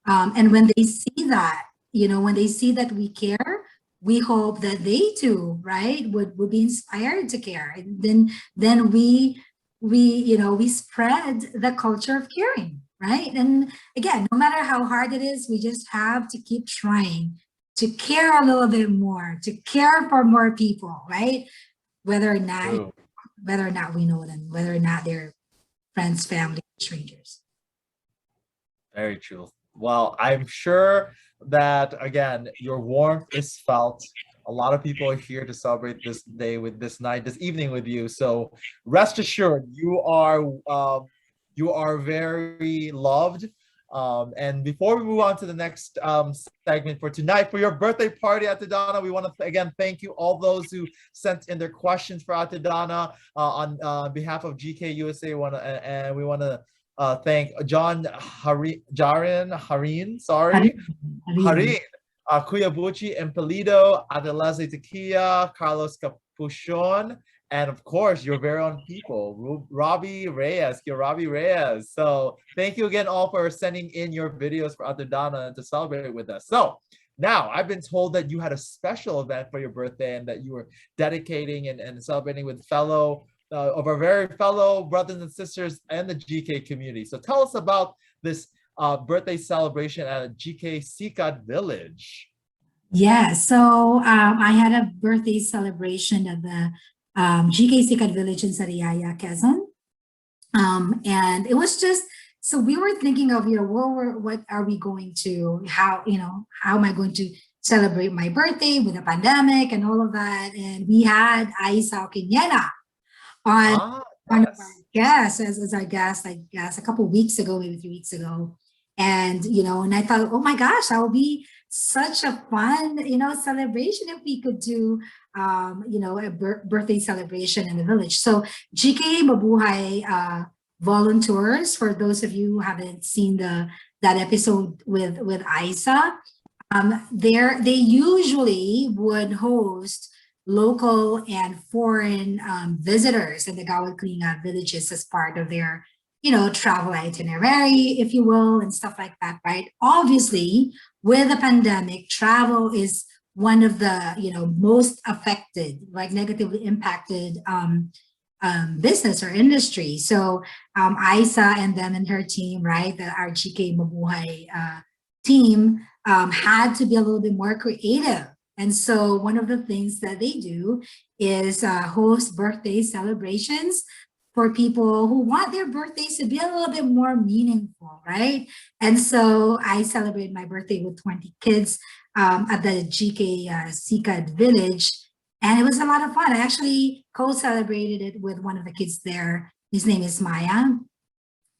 And when they see that, when they see that we care, we hope that they too, right, would be inspired to care. And then we spread the culture of caring, right? And again, no matter how hard it is, we just have to keep trying to care a little bit more, to care for more people, right? Whether or not True. whether or not we know them, whether or not they're friends, family, strangers. Very true. Well, I'm sure that again, your warmth is felt. A lot of people are here to celebrate this day with this night, this evening with you. So rest assured, you are very loved. And before we move on to the next segment for tonight, for your birthday party, Ate Donna, we want to again thank you all those who sent in their questions for Ate Donna on behalf of GK USA. And we want to thank John Harin, sorry, Harin. Harin, Kuya Bucci, Empelido, Adeleze Tequia, Carlos Capuchon, and of course, your very own people, Robbie Reyes, Robbie Reyes. So thank you again all for sending in your videos for Ate Donna to celebrate with us. So now I've been told that you had a special event for your birthday and that you were dedicating and celebrating with of our very fellow brothers and sisters and the GK community. So tell us about this birthday celebration at GK Sikad Village. Yeah, so I had a birthday celebration at the GK Sikad Village in Sariaya, Quezon. And it was just, so we were thinking of, what are we going to, how am I going to celebrate my birthday with the pandemic and all of that? And we had Aisa Okinyena on one of our guests as our guest, I guess, a couple of weeks ago, maybe 3 weeks ago. And, and I thought, oh my gosh, that would be such a fun, celebration if we could do, a birthday celebration in the village. So GK Mabuhay volunteers, for those of you who haven't seen that episode with Isa, they usually would host local and foreign visitors in the Gawad Kalinga villages as part of their, travel itinerary, if you will, and stuff like that, right? Obviously, with the pandemic, travel is one of the, most affected, like negatively impacted business or industry. So Isa and them and her team, right, the RGK Mabuhay team had to be a little bit more creative. And so one of the things that they do is host birthday celebrations for people who want their birthdays to be a little bit more meaningful, right? And so I celebrated my birthday with 20 kids at the GK Sikad Village. And it was a lot of fun. I actually co-celebrated it with one of the kids there. His name is Maya.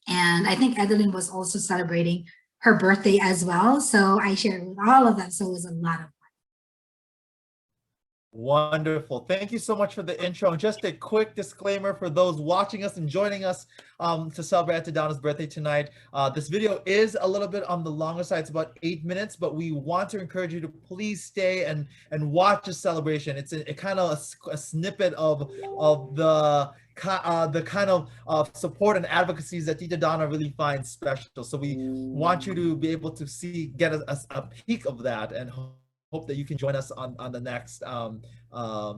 And I think Edeline was also celebrating her birthday as well. So I shared with all of them. So it was a lot of fun. Wonderful. Thank you so much for the intro. And just a quick disclaimer for those watching us and joining us to celebrate Auntie Donna's birthday tonight. This video is a little bit on the longer side. It's about 8 minutes, but we want to encourage you to please stay and watch the celebration. It's a kind of a snippet of the kind of support and advocacies that Tita Donna really finds special. So we want you to be able to get a peek of that, and hope that you can join us on the next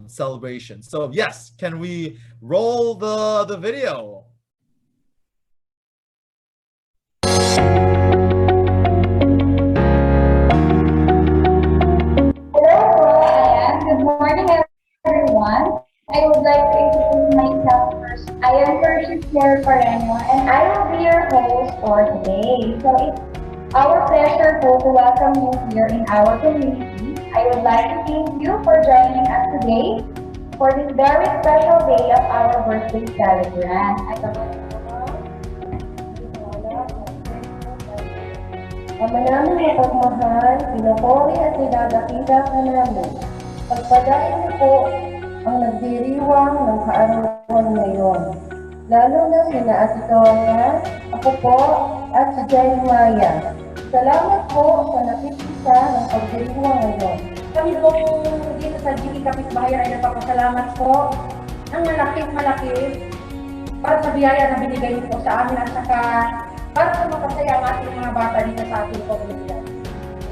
celebration. So yes, can we roll the video? Hello, good morning, everyone. I would like to introduce myself first. I am Persian Pareno, and I will be your host for today. So it's our pleasure to welcome you here in our community. I would like to thank you for joining us today for this very special day of our birthday celebrant. Ama namin mapagmahal, pinupuri at nilalakiga ka namin. Pagpalain niyo po ang nagdiriwang ng kaarawan ngayon. Lalo na sina Ate Donna, ako po, at si Jeremiah. Salamat po sa nakikita ng pagdiriwang ngayon. Kami po dito sa GP Kapitbahayan ay nagpapasalamat po ng malaki para sa biyaya na binigay niyo po sa amin at saka para sa makasaya ang ating mga bata dito sa ating komunidad.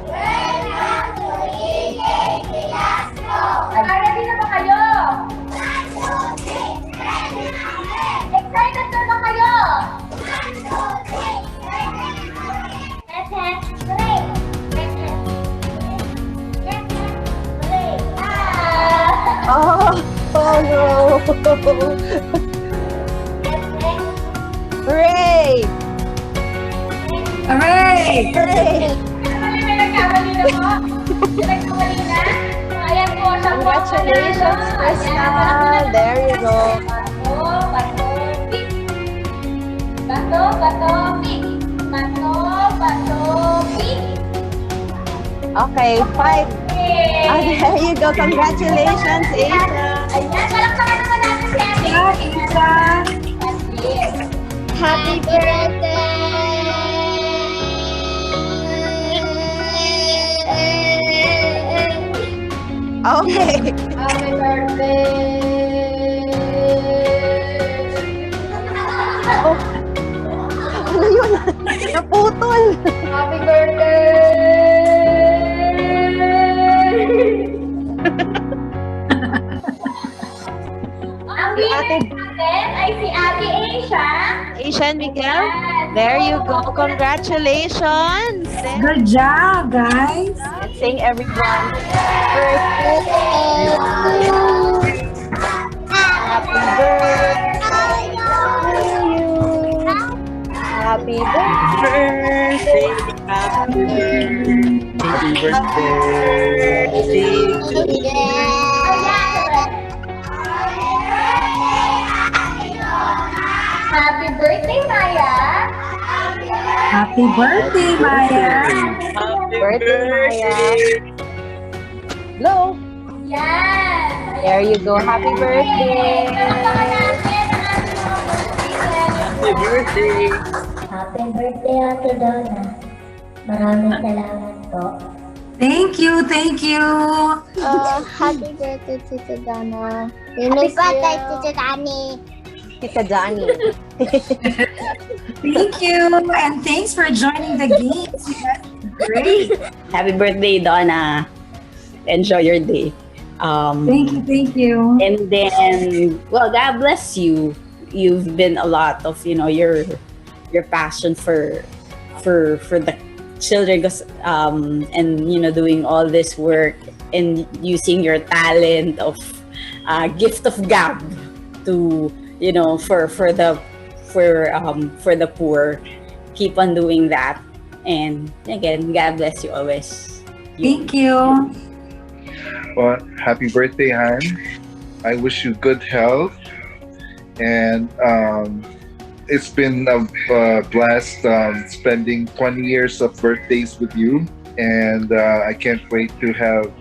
Welcome to EK Fiasco! Ready na ba kayo? Excited na ba kayo? Let's have play! Oh no! Hooray! Hooray! Nagkamali na po? Nagkamali na? Ayan po, siya po. Congratulations, Crystal! There you go. Bato, pick. Bato, pick. Bato, pick. Okay, 5. Oh, there you go. Congratulations, Asia. Ayan, palakpakan naman natin si Ate. Isa. Happy birthday! Okay. Happy birthday! Oh. Ano yun? Naputol. Happy birthday! Ang winner natin ay si Ate Asia. Asian Miguel, there you go. Congratulations. Good job, guys. Let's sing everyone. Birthday. Happy birthday to you. Happy birthday. Happy birthday to you. Happy birthday, Maya! Happy birthday, Maya. Happy birthday, Maya. Hello. Yes! There you go. Happy birthday. Happy birthday. Happy birthday, Ate Donna. Maraming salamat po. Thank you, thank you. Happy birthday, Tita Donna. Happy birthday, Tita Dani. Tita Johnny. Thank you. And thanks for joining the game. Great. Happy birthday, Donna. Enjoy your day. Thank you. And then, well, God bless you. You've been a lot of, your passion for the children, and doing all this work and using your talent of gift of gab to for the poor. Keep on doing that, and again, God bless you always. Thank you. Well, happy birthday, Han. I wish you good health, and it's been a blast spending 20 years of birthdays with you, and I can't wait to have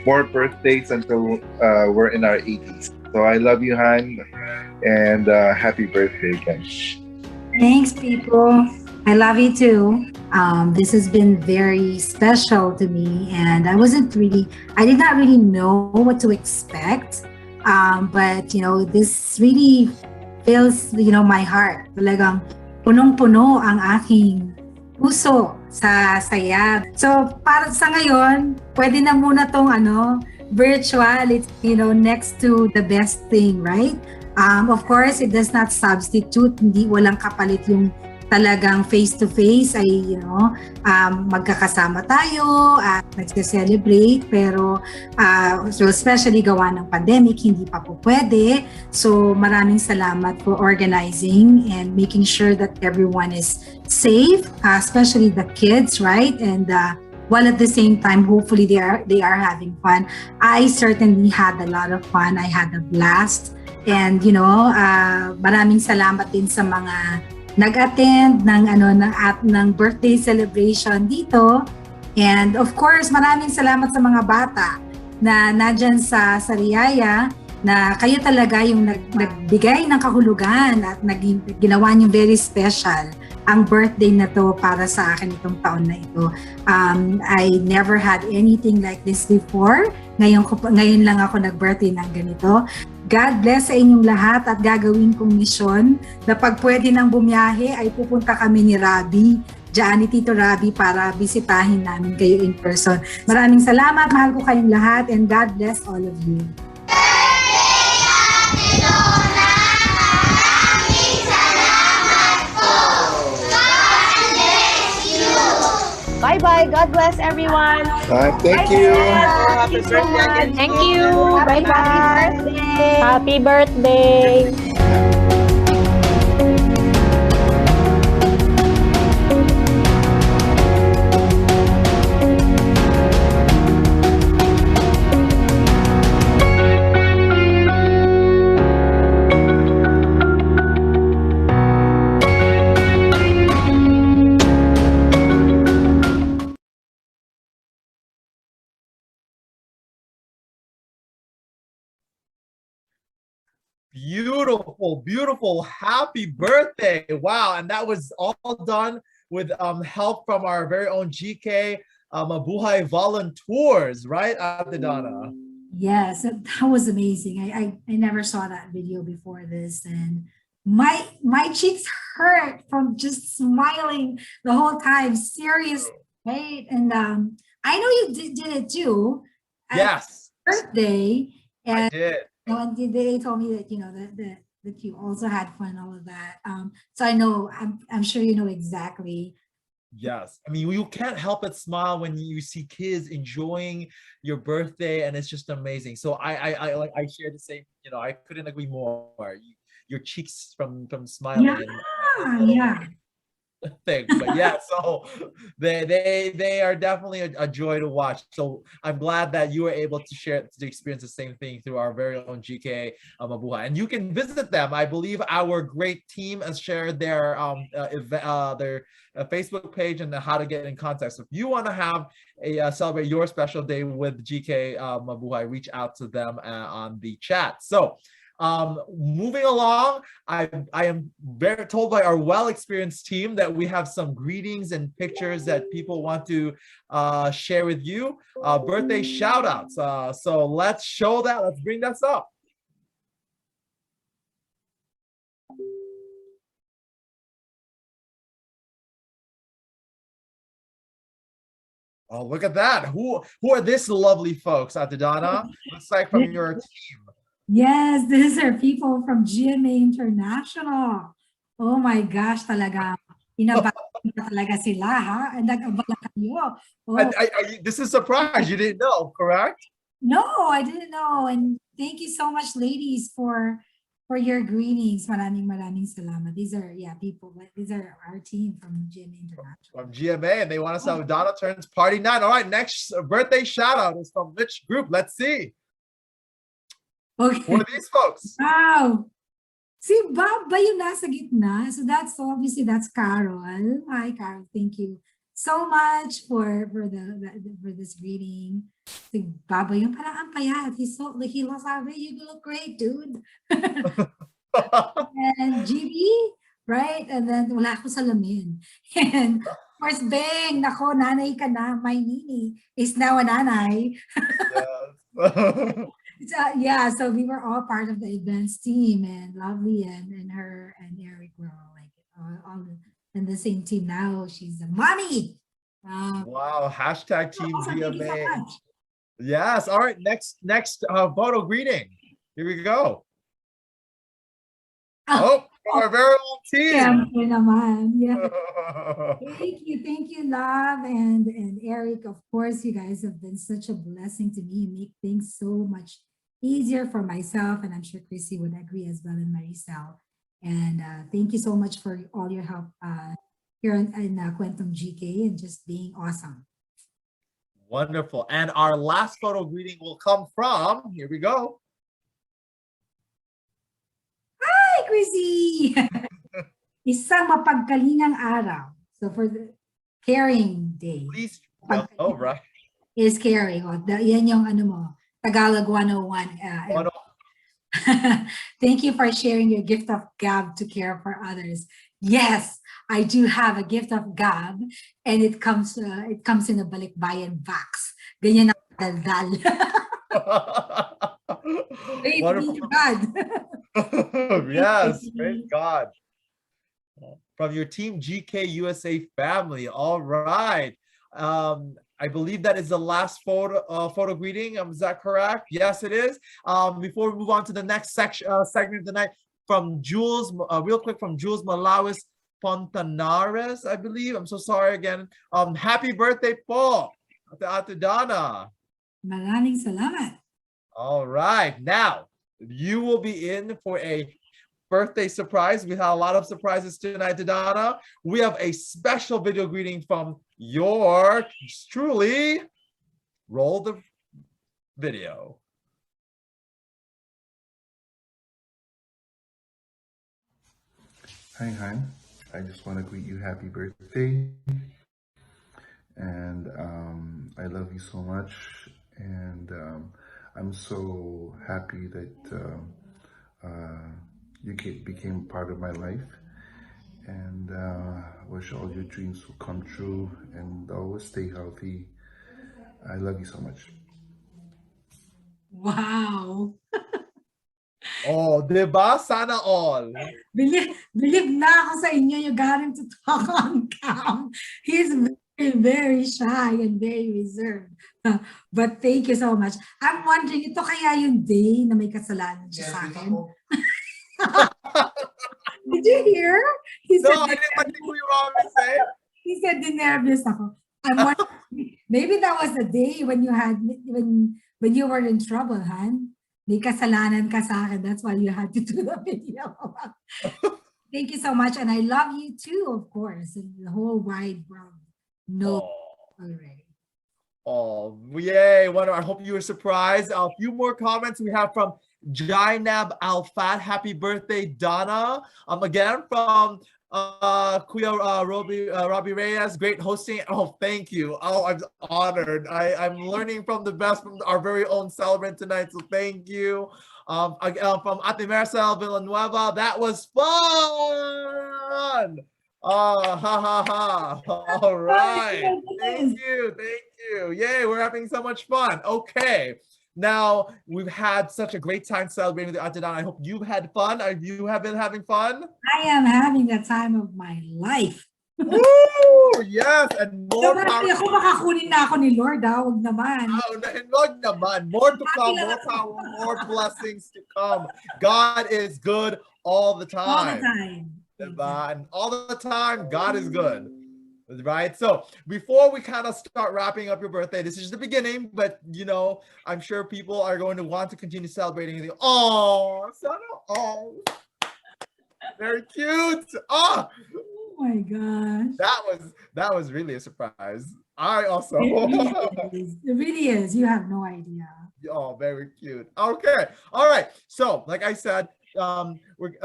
more birthdays until we're in our 80s. So I love you, Han, and happy birthday again. Thanks, people. I love you too. This has been very special to me, and I did not really know what to expect. But this really fills, my heart. Talagang punong-puno ang aking puso sa saya. So, para sa ngayon, pwede na muna tong virtual. It's, next to the best thing, right? Of course, it does not substitute, hindi walang kapalit yung talagang face-to-face ay, magkakasama tayo at nagse-celebrate, pero so especially gawa ng pandemic, hindi pa po pwede. So maraming salamat for organizing and making sure that everyone is safe, especially the kids, right? And while at the same time, hopefully they are having fun. I certainly had a lot of fun. I had a blast. And maraming salamat din sa mga nag-attend ng birthday celebration dito. And of course, maraming salamat sa mga bata na nandyan sa Riyaya, na kayo talaga yung nagbigay ng kahulugan at ginawa niyo very special ang birthday na to para sa akin itong taon na ito. I never had anything like this before. Ngayon lang ako nag-birthday ng ganito. God bless sa inyong lahat at gagawin kong misyon na pag pwede nang bumiyahe ay pupunta kami ni ni Tito Rabi para bisitahin namin kayo in person. Maraming salamat, mahal ko kayong lahat, and God bless all of you. Bye-bye. God bless everyone. Thank you. Happy birthday. Thank you. Bye-bye. Happy birthday. Beautiful, beautiful. Happy birthday. Wow. And that was all done with help from our very own GK Mabuhay volunteers, right, Donna? Yes, that was amazing. I never saw that video before this, and my cheeks hurt from just smiling the whole time. Serious, right? And I know you did it too. Yes. Birthday, and I did. And they told me that that you also had fun, all of that. So I know, I'm sure you know exactly. Yes, I mean, you can't help but smile when you see kids enjoying your birthday, and it's just amazing. So I share the same. I couldn't agree more. Your cheeks from smiling. Yeah. Thing, but yeah, so they are definitely a joy to watch. So I'm glad that you were able to experience the same thing through our very own GK Mabuhay, and you can visit them. I believe our great team has shared their Facebook page and how to get in contact. So if you want to have celebrate your special day with GK Mabuhay, reach out to them on the chat. So moving along, I am very told by our well-experienced team that we have some greetings and pictures that people want to share with you. Birthday shout outs. So let's show that. Let's bring this up. Oh, look at that. Who are these lovely folks, Donna? Looks like from your team. Yes, these are people from GMA International. Oh my gosh, talaga. Inabahan talaga sila, ha? Nag-abala kayo. Oh. This is a surprise. You didn't know, correct? No, I didn't know. And thank you so much, ladies, for your greetings. Maraming salamat. These are, people. These are our team from GMA International. From GMA, and they want us to have Donna turns party night. All right, next birthday shout out is from which group? Let's see. Okay. Who are these folks? Wow. Si Bob ba yung nasa gitna? So that's Carol. Hi, Carol. Thank you so much for this greeting. si Baboy yung parang ang payat. He looks sabi, you look great, dude. And GB, right? And then wala akong salamin. And of course, Beng, nako, nanay ka na. My Nini is now a nanay. Yeah, so we were all part of the events team, and Lovely and her and Eric were all like all in the same team now. She's a mommy. Wow, hashtag Team Awesome, thank you so GMA. much. Yes, all right, next photo greeting. Here we go. Oh, our very own team. Siyempre naman. Yeah. Thank you, Love and Eric. Of course, you guys have been such a blessing to me. You make things so much easier for myself, and I'm sure Chrissy would agree as well, and Maricel. And thank you so much for all your help here in Kwentong GK and just being awesome. Wonderful. And our last photo greeting will come from, here we go. Hi, Chrissy! Isang mapagkalingang araw. So for the caring day. Please, oh, right. Is caring. Yan yung ano mo, Tagalog 101. Thank you for sharing your gift of gab to care for others. Yes, I do have a gift of gab, and it comes in a balikbayan box. Ganyan ang daldal. Wonderful. God. Yes, praise God. From your Team GK USA family. All right. I believe that is the last photo greeting. Is that correct? Yes, it is. Before we move on to the next segment of the night, from Jules, real quick, from Jules Malawis Fontanares, I believe. I'm so sorry again. Happy birthday po, Ate Donna. Maraming salamat. All right. Now, you will be in for a birthday surprise. We have a lot of surprises tonight, Donna. We have a special video greeting from yours truly. Roll the video. Hi, Han. I just want to greet you happy birthday. And I love you so much. And I'm so happy that you became part of my life. And wish all your dreams will come true and always stay healthy. I love you so much. Wow. Oh, diba? Sana all. Believe na ako sa inyo. You got him to talk on cam. He's very, very shy and very reserved. But thank you so much. I'm wondering, ito kaya yung day na may kasalanan siya sa akin? Did you hear? He said, no, I didn't what you want me to say. He said, nervous ako. I'm wondering, maybe that was the day when you were in trouble, Han. May kasalanan ka sa akin. That's why you had to do the video. Thank you so much. And I love you too, of course. And the whole wide world knows already. Oh, yay. I hope you were surprised. A few more comments we have from Jainab Alfat. Happy birthday, Donna. Again from Kuya Robbie Reyes. Great hosting. Oh, thank you. Oh, I'm honored. I'm learning from the best from our very own celebrant tonight. So thank you. From Ate Marcel Villanueva. That was fun. Ha ha ha. All right. Thank you. Yay, we're having so much fun. Okay. Now, we've had such a great time celebrating the Ate Donna. I hope you've had fun. You have been having fun? I am having the time of my life. Woo! Yes, and more power. Ako makakunin na ako ni Lord, huwag naman. Wag naman. More to come, more power, more blessings to come. God is good all the time. All the time. And all the time, God is good. Right? So before we kind of start wrapping up your birthday, this is the beginning, but you know, I'm sure people are going to want to continue celebrating. Oh, very cute. Oh my gosh. That was really a surprise. I also it really is. You have no idea. Oh, very cute. Okay. All right. So like I said, we're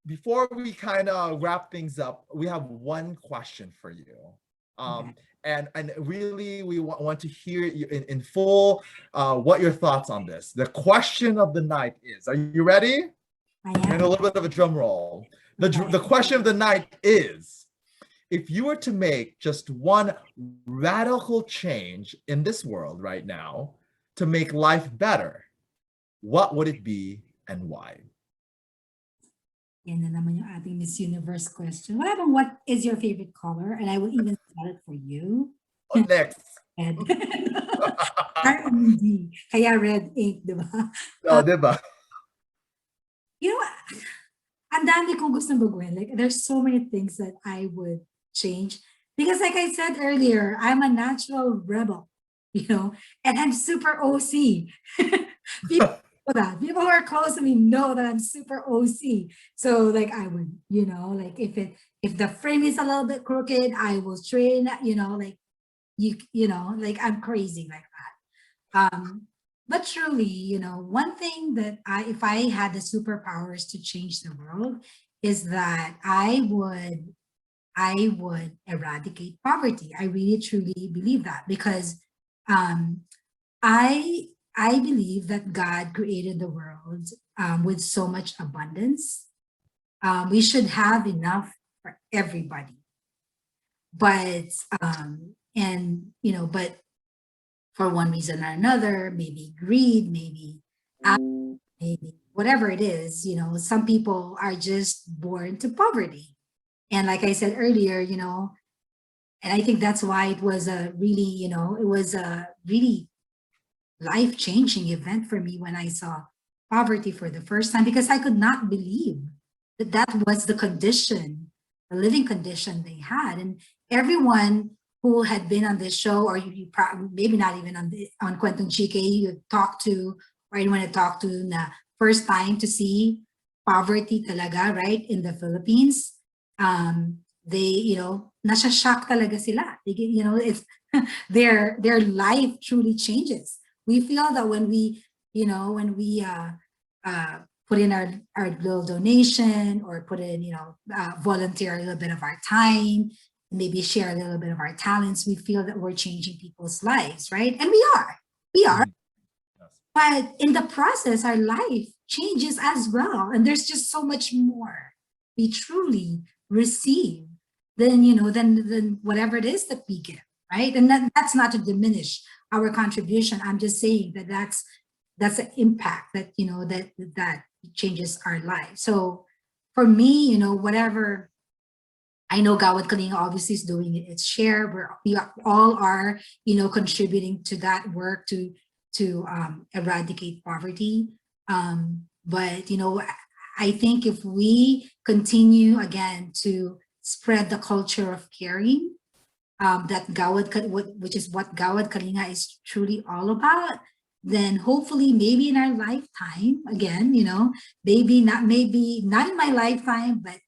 before we kind of wrap things up, we have one question for you. And really, we want to hear you in full what your thoughts on this. The question of the night is, are you ready? And a little bit of a drum roll. The question of the night is, if you were to make just one radical change in this world right now to make life better, what would it be and why? Yan na naman yung ating Miss Universe question. What is your favorite color? And I will even spell it for you. Next. Red. R-E-D. Kaya red ink, di ba? Oh, di ba? You know, ang dami kong gustong baguhin. Like, there's so many things that I would change. Because like I said earlier, I'm a natural rebel, and I'm super OC. People know that. People who are close to me know that I'm super OC. So like I would, like if the frame is a little bit crooked, I will straighten, like like I'm crazy like that. But truly, one thing that if I had the superpowers to change the world is that I would eradicate poverty. I really truly believe that because I believe that God created the world with so much abundance. We should have enough for everybody. But but for one reason or another, maybe greed, maybe whatever it is, some people are just born to poverty. And like I said earlier, and I think that's why it was a really, it was a really life-changing event for me when I saw poverty for the first time, because I could not believe that that was the condition, the living condition they had. And everyone who had been on this show, or you maybe not even on Kwentong Chike, you talked to, or anyone had talked to na first time to see poverty talaga, right, in the Philippines, they, nasa-shock talaga sila. It's their life truly changes. We feel that when we, put in our little donation, or put in, volunteer a little bit of our time, maybe share a little bit of our talents, we feel that we're changing people's lives, right? And we are. Yes. But in the process, our life changes as well. And there's just so much more we truly receive than, than whatever it is that we give, right? And that's not to diminish our contribution. I'm just saying that that's an impact that, that changes our life. So for me, whatever, I know Gawad Kalinga obviously is doing its share. We all are, contributing to that work to eradicate poverty. But, I think if we continue again to spread the culture of caring, that which is what Gawad Kalinga is truly all about, then hopefully maybe in our lifetime, again, maybe not in my lifetime, but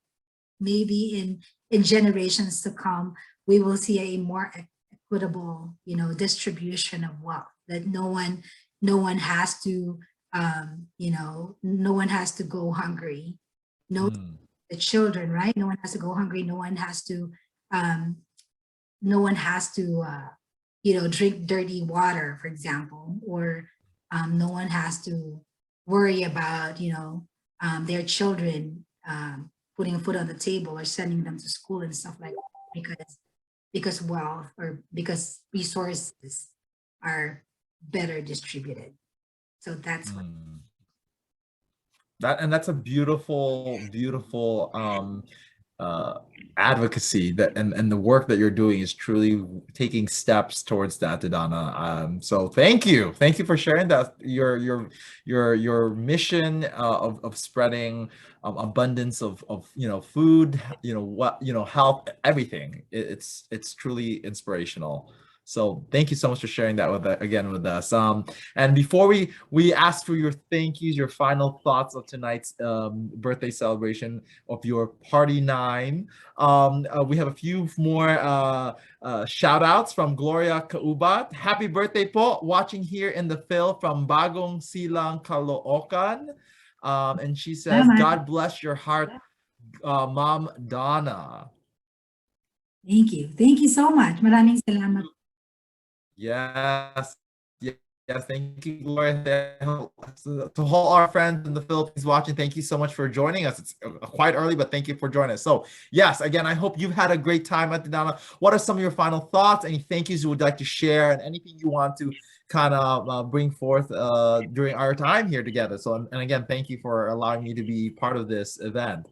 maybe in generations to come, we will see a more equitable, distribution of wealth, that no one has to, no one has to go hungry. The children, right? No one has to go hungry. No one has to, drink dirty water, for example, or no one has to worry about, their children putting food on the table or sending them to school and stuff like that, because wealth or because resources are better distributed. So that's what. That's a beautiful advocacy, that and the work that you're doing is truly taking steps towards that, Donna. So thank you for sharing that, your mission of spreading abundance of food, health, everything. It's truly inspirational. So thank you so much for sharing that with us. And before we ask for your thank yous, your final thoughts of tonight's birthday celebration of your Party 9, we have a few more shout outs from Gloria Kaubat. Happy birthday po, watching here in the Phil from Bagong Silang, Caloocan. And she says, God bless your heart, Mom Donna. Thank you. Thank you so much. Maraming salamat. Yes. Yes, thank you, Gloria. To all our friends in the Philippines watching, thank you so much for joining us. It's quite early, but thank you for joining us. So, yes, again, I hope you've had a great time at the Donna. What are some of your final thoughts? Any thank yous you would like to share, and anything you want to kind of bring forth during our time here together? So, and again, thank you for allowing me to be part of this event.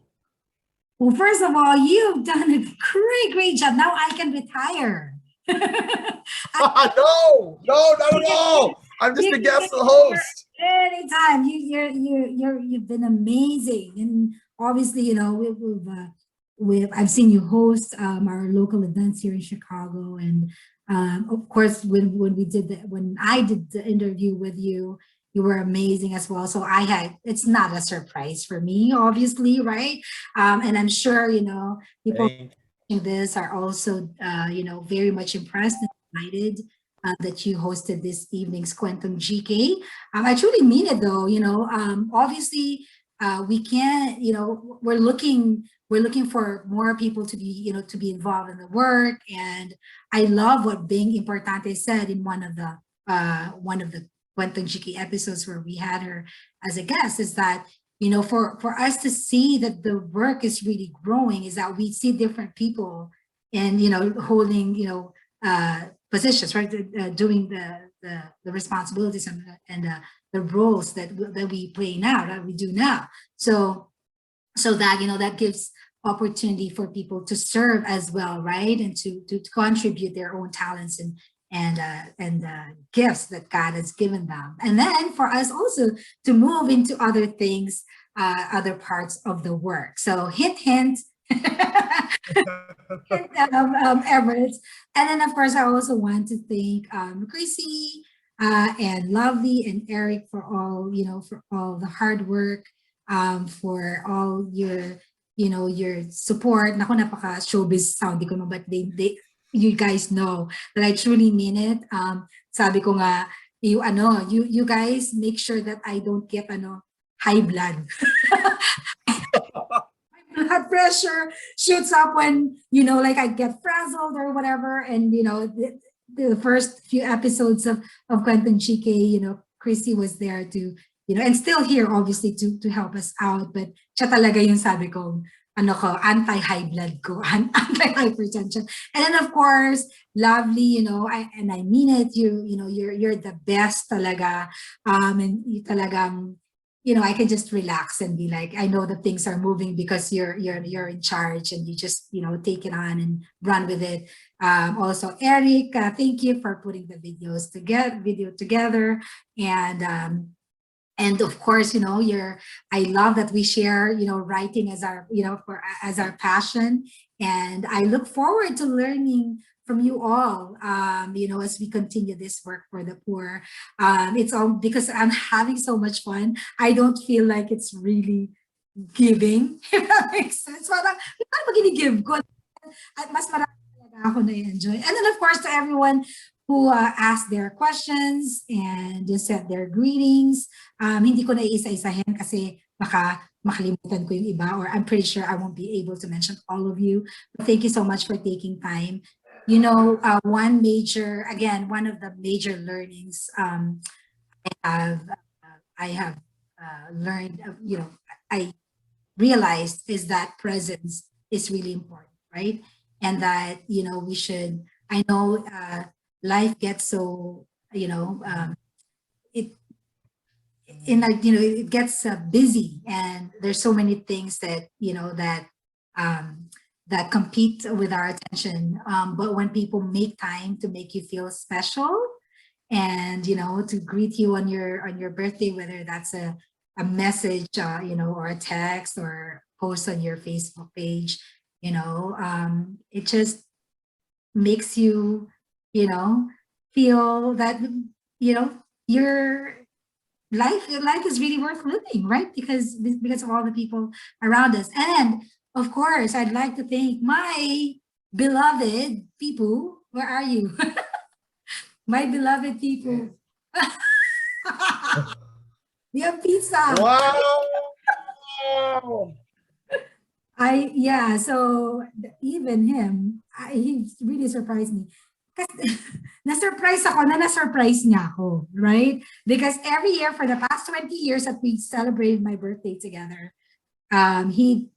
Well, first of all, you've done a great job. Now I can retire. No, not at all. I'm just a guest host. Anytime. You've been amazing, and obviously, you know, I've seen you host our local events here in Chicago, and of course, when I did the interview with you, you were amazing as well. So it's not a surprise for me, obviously, right? And I'm sure, you know, people this are also you know, very much impressed and excited that you hosted this evening's Quantum GK. I truly mean it though, you know, obviously we can't, you know, we're looking for more people to be, you know, to be involved in the work. And I love what Bing Importante said in one of the Quantum GK episodes where we had her as a guest, is that, you know, for us to see that the work is really growing, is that we see different people and, you know, holding, you know, positions, right? Doing the responsibilities and the roles that we play now, that we do now. So that, you know, that gives opportunity for people to serve as well, right? And to contribute their own talents and gifts that God has given them. And then for us also to move into other things, other parts of the work. So hint, Everett. And then of course, I also want to thank Chrissy and Lovely and Eric for all, you know, for all the hard work, for all your, you know, your support. Naku, napaka showbiz sound ko no, but you guys know that I truly mean it. Sabi ko nga, you guys make sure that I don't get high blood. Blood pressure shoots up when, you know, like I get frazzled or whatever. And, you know, the first few episodes of Quentin GK, you know, Chrissy was there to, you know, and still here obviously to help us out. But siya talaga yung sabi ko, anti-high blood ko, anti-hypertension. And then of course, Lovely, you know, I mean it, you know, you're the best talaga. And you talagang, you know, I can just relax and be like, I know that things are moving because you're in charge, and you just, you know, take it on and run with it. Also, Eric, thank you for putting the video together. And of course, you know, I love that we share, you know, writing as our, you know, as our passion. And I look forward to learning from you all, you know, as we continue this work for the poor. It's all because I'm having so much fun. I don't feel like it's really giving, if that makes sense. Parang, I'm going to give good. Mas marami talaga ako na-enjoy. And then of course, to everyone who asked their questions and just said their greetings. Hindi ko na isa-isahin kasi baka makalimutan ko yung iba, or I'm pretty sure I won't be able to mention all of you. But thank you so much for taking time. You know, one of the major learnings I have learned, you know, I realized is that presence is really important, right? And that, you know, we should, I know life gets so, you know, it gets busy, and there's so many things that, you know, that that compete with our attention. But when people make time to make you feel special, and, you know, to greet you on your birthday, whether that's a message, you know, or a text or post on your Facebook page, you know, it just makes you, you know, feel that, you know, your life is really worth living, right? Because of all the people around us. And of course, I'd like to thank my beloved people. Where are you? My beloved people. We have pizza. Wow. Yeah, so even him, he really surprised me. Kasi na-surprise ako na na-surprise niya ako, right? Because every year for the past 20 years that we celebrated my birthday together, he,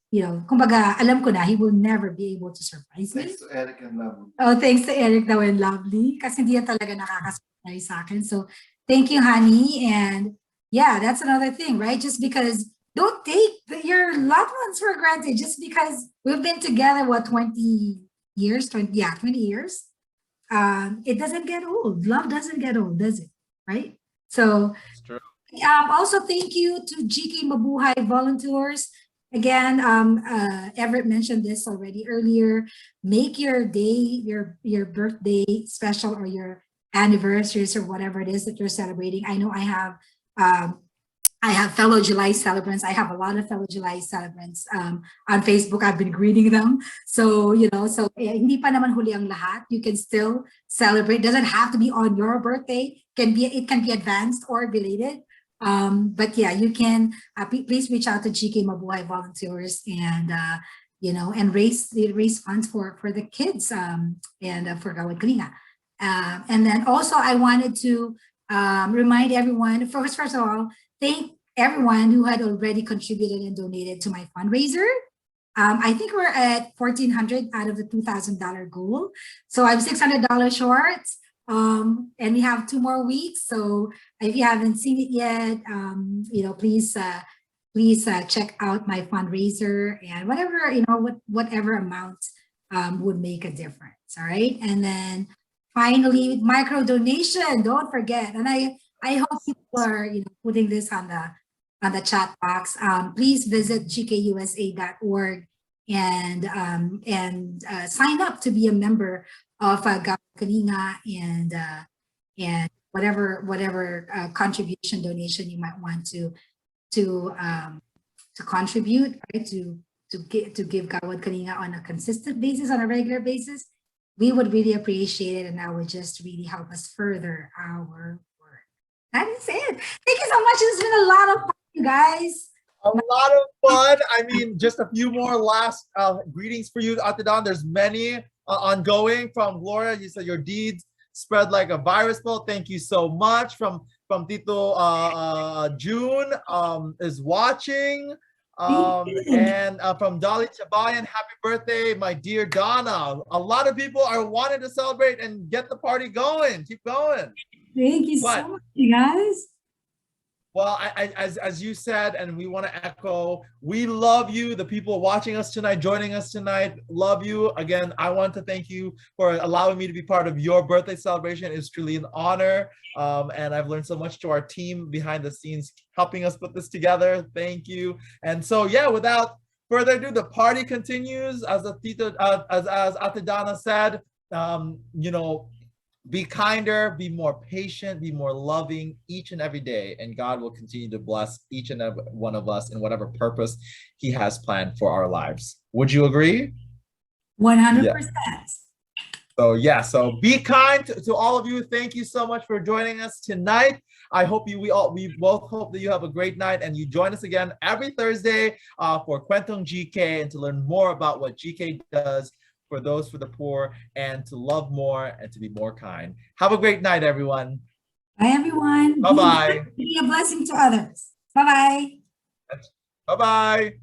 kumbaga, alam ko na, he will never be able to surprise me. Thanks to Eric and Lovely. Oh, thanks to Eric daw and Lovely. Kasi hindi yan talaga nakaka-surprise sa akin. So, thank you, honey. And yeah, that's another thing, right? Just because, don't take your loved ones for granted. Just because we've been together, what, 20 years? 20 years. It doesn't get old. Love doesn't get old, does it? Right? So, also thank you to GK Mabuhay volunteers. Again, Everett mentioned this already earlier. Make your day, your birthday special, or your anniversaries, or whatever it is that you're celebrating. I know I have fellow July celebrants. I have a lot of fellow July celebrants on Facebook. I've been greeting them. So, hindi pa naman huli ang lahat. You can still celebrate. Doesn't have to be on your birthday. It can be advanced or belated. But yeah, you can please reach out to GK Mabuhay volunteers and and raise funds for the kids and for Gawad Kalinga. And then also I wanted to remind everyone, first of all, thank everyone who had already contributed and donated to my fundraiser. I think we're at $1,400 out of the $2,000 goal. So I'm $600 short. And we have 2 more weeks. So if you haven't seen it yet, please check out my fundraiser, and whatever amount would make a difference. All right. And then finally, micro donation, don't forget. And I hope people are putting this on the chat box. Please visit gkusa.org and sign up to be a member of Gawad Kalinga, and whatever contribution donation you might want to contribute, right, to give Gawad Kalinga on a consistent basis, on a regular basis. We would really appreciate it, and that would just really help us further our work. That is it. Thank you so much. It's been a lot of fun, you guys. A lot of fun. I mean, just a few more last greetings for you, Ate Don. There's many ongoing from Gloria. You said your deeds spread like a virus. Well, thank you so much. From Tito June is watching. And from Dolly Chabayan, happy birthday, my dear Donna. A lot of people are wanting to celebrate and get the party going. Keep going. Thank you so much, you guys. Well, as you said, and we want to echo, we love you. The people watching us tonight, joining us tonight, love you. Again, I want to thank you for allowing me to be part of your birthday celebration. It's truly an honor. And I've learned so much to our team behind the scenes, helping us put this together. Thank you. And so, yeah, without further ado, the party continues. As Ate Donna said, be kinder, be more patient, be more loving each and every day, and God will continue to bless each and every one of us in whatever purpose He has planned for our lives. Would you agree? 100%. Yeah. So be kind to all of you. Thank you so much for joining us tonight. I hope we both hope that you have a great night, and you join us again every Thursday for Kwentong GK, and to learn more about what GK does for those for the poor, and to love more and to be more kind. Have a great night, everyone. Bye, everyone. Bye-bye. Be a blessing to others. Bye-bye. Bye-bye.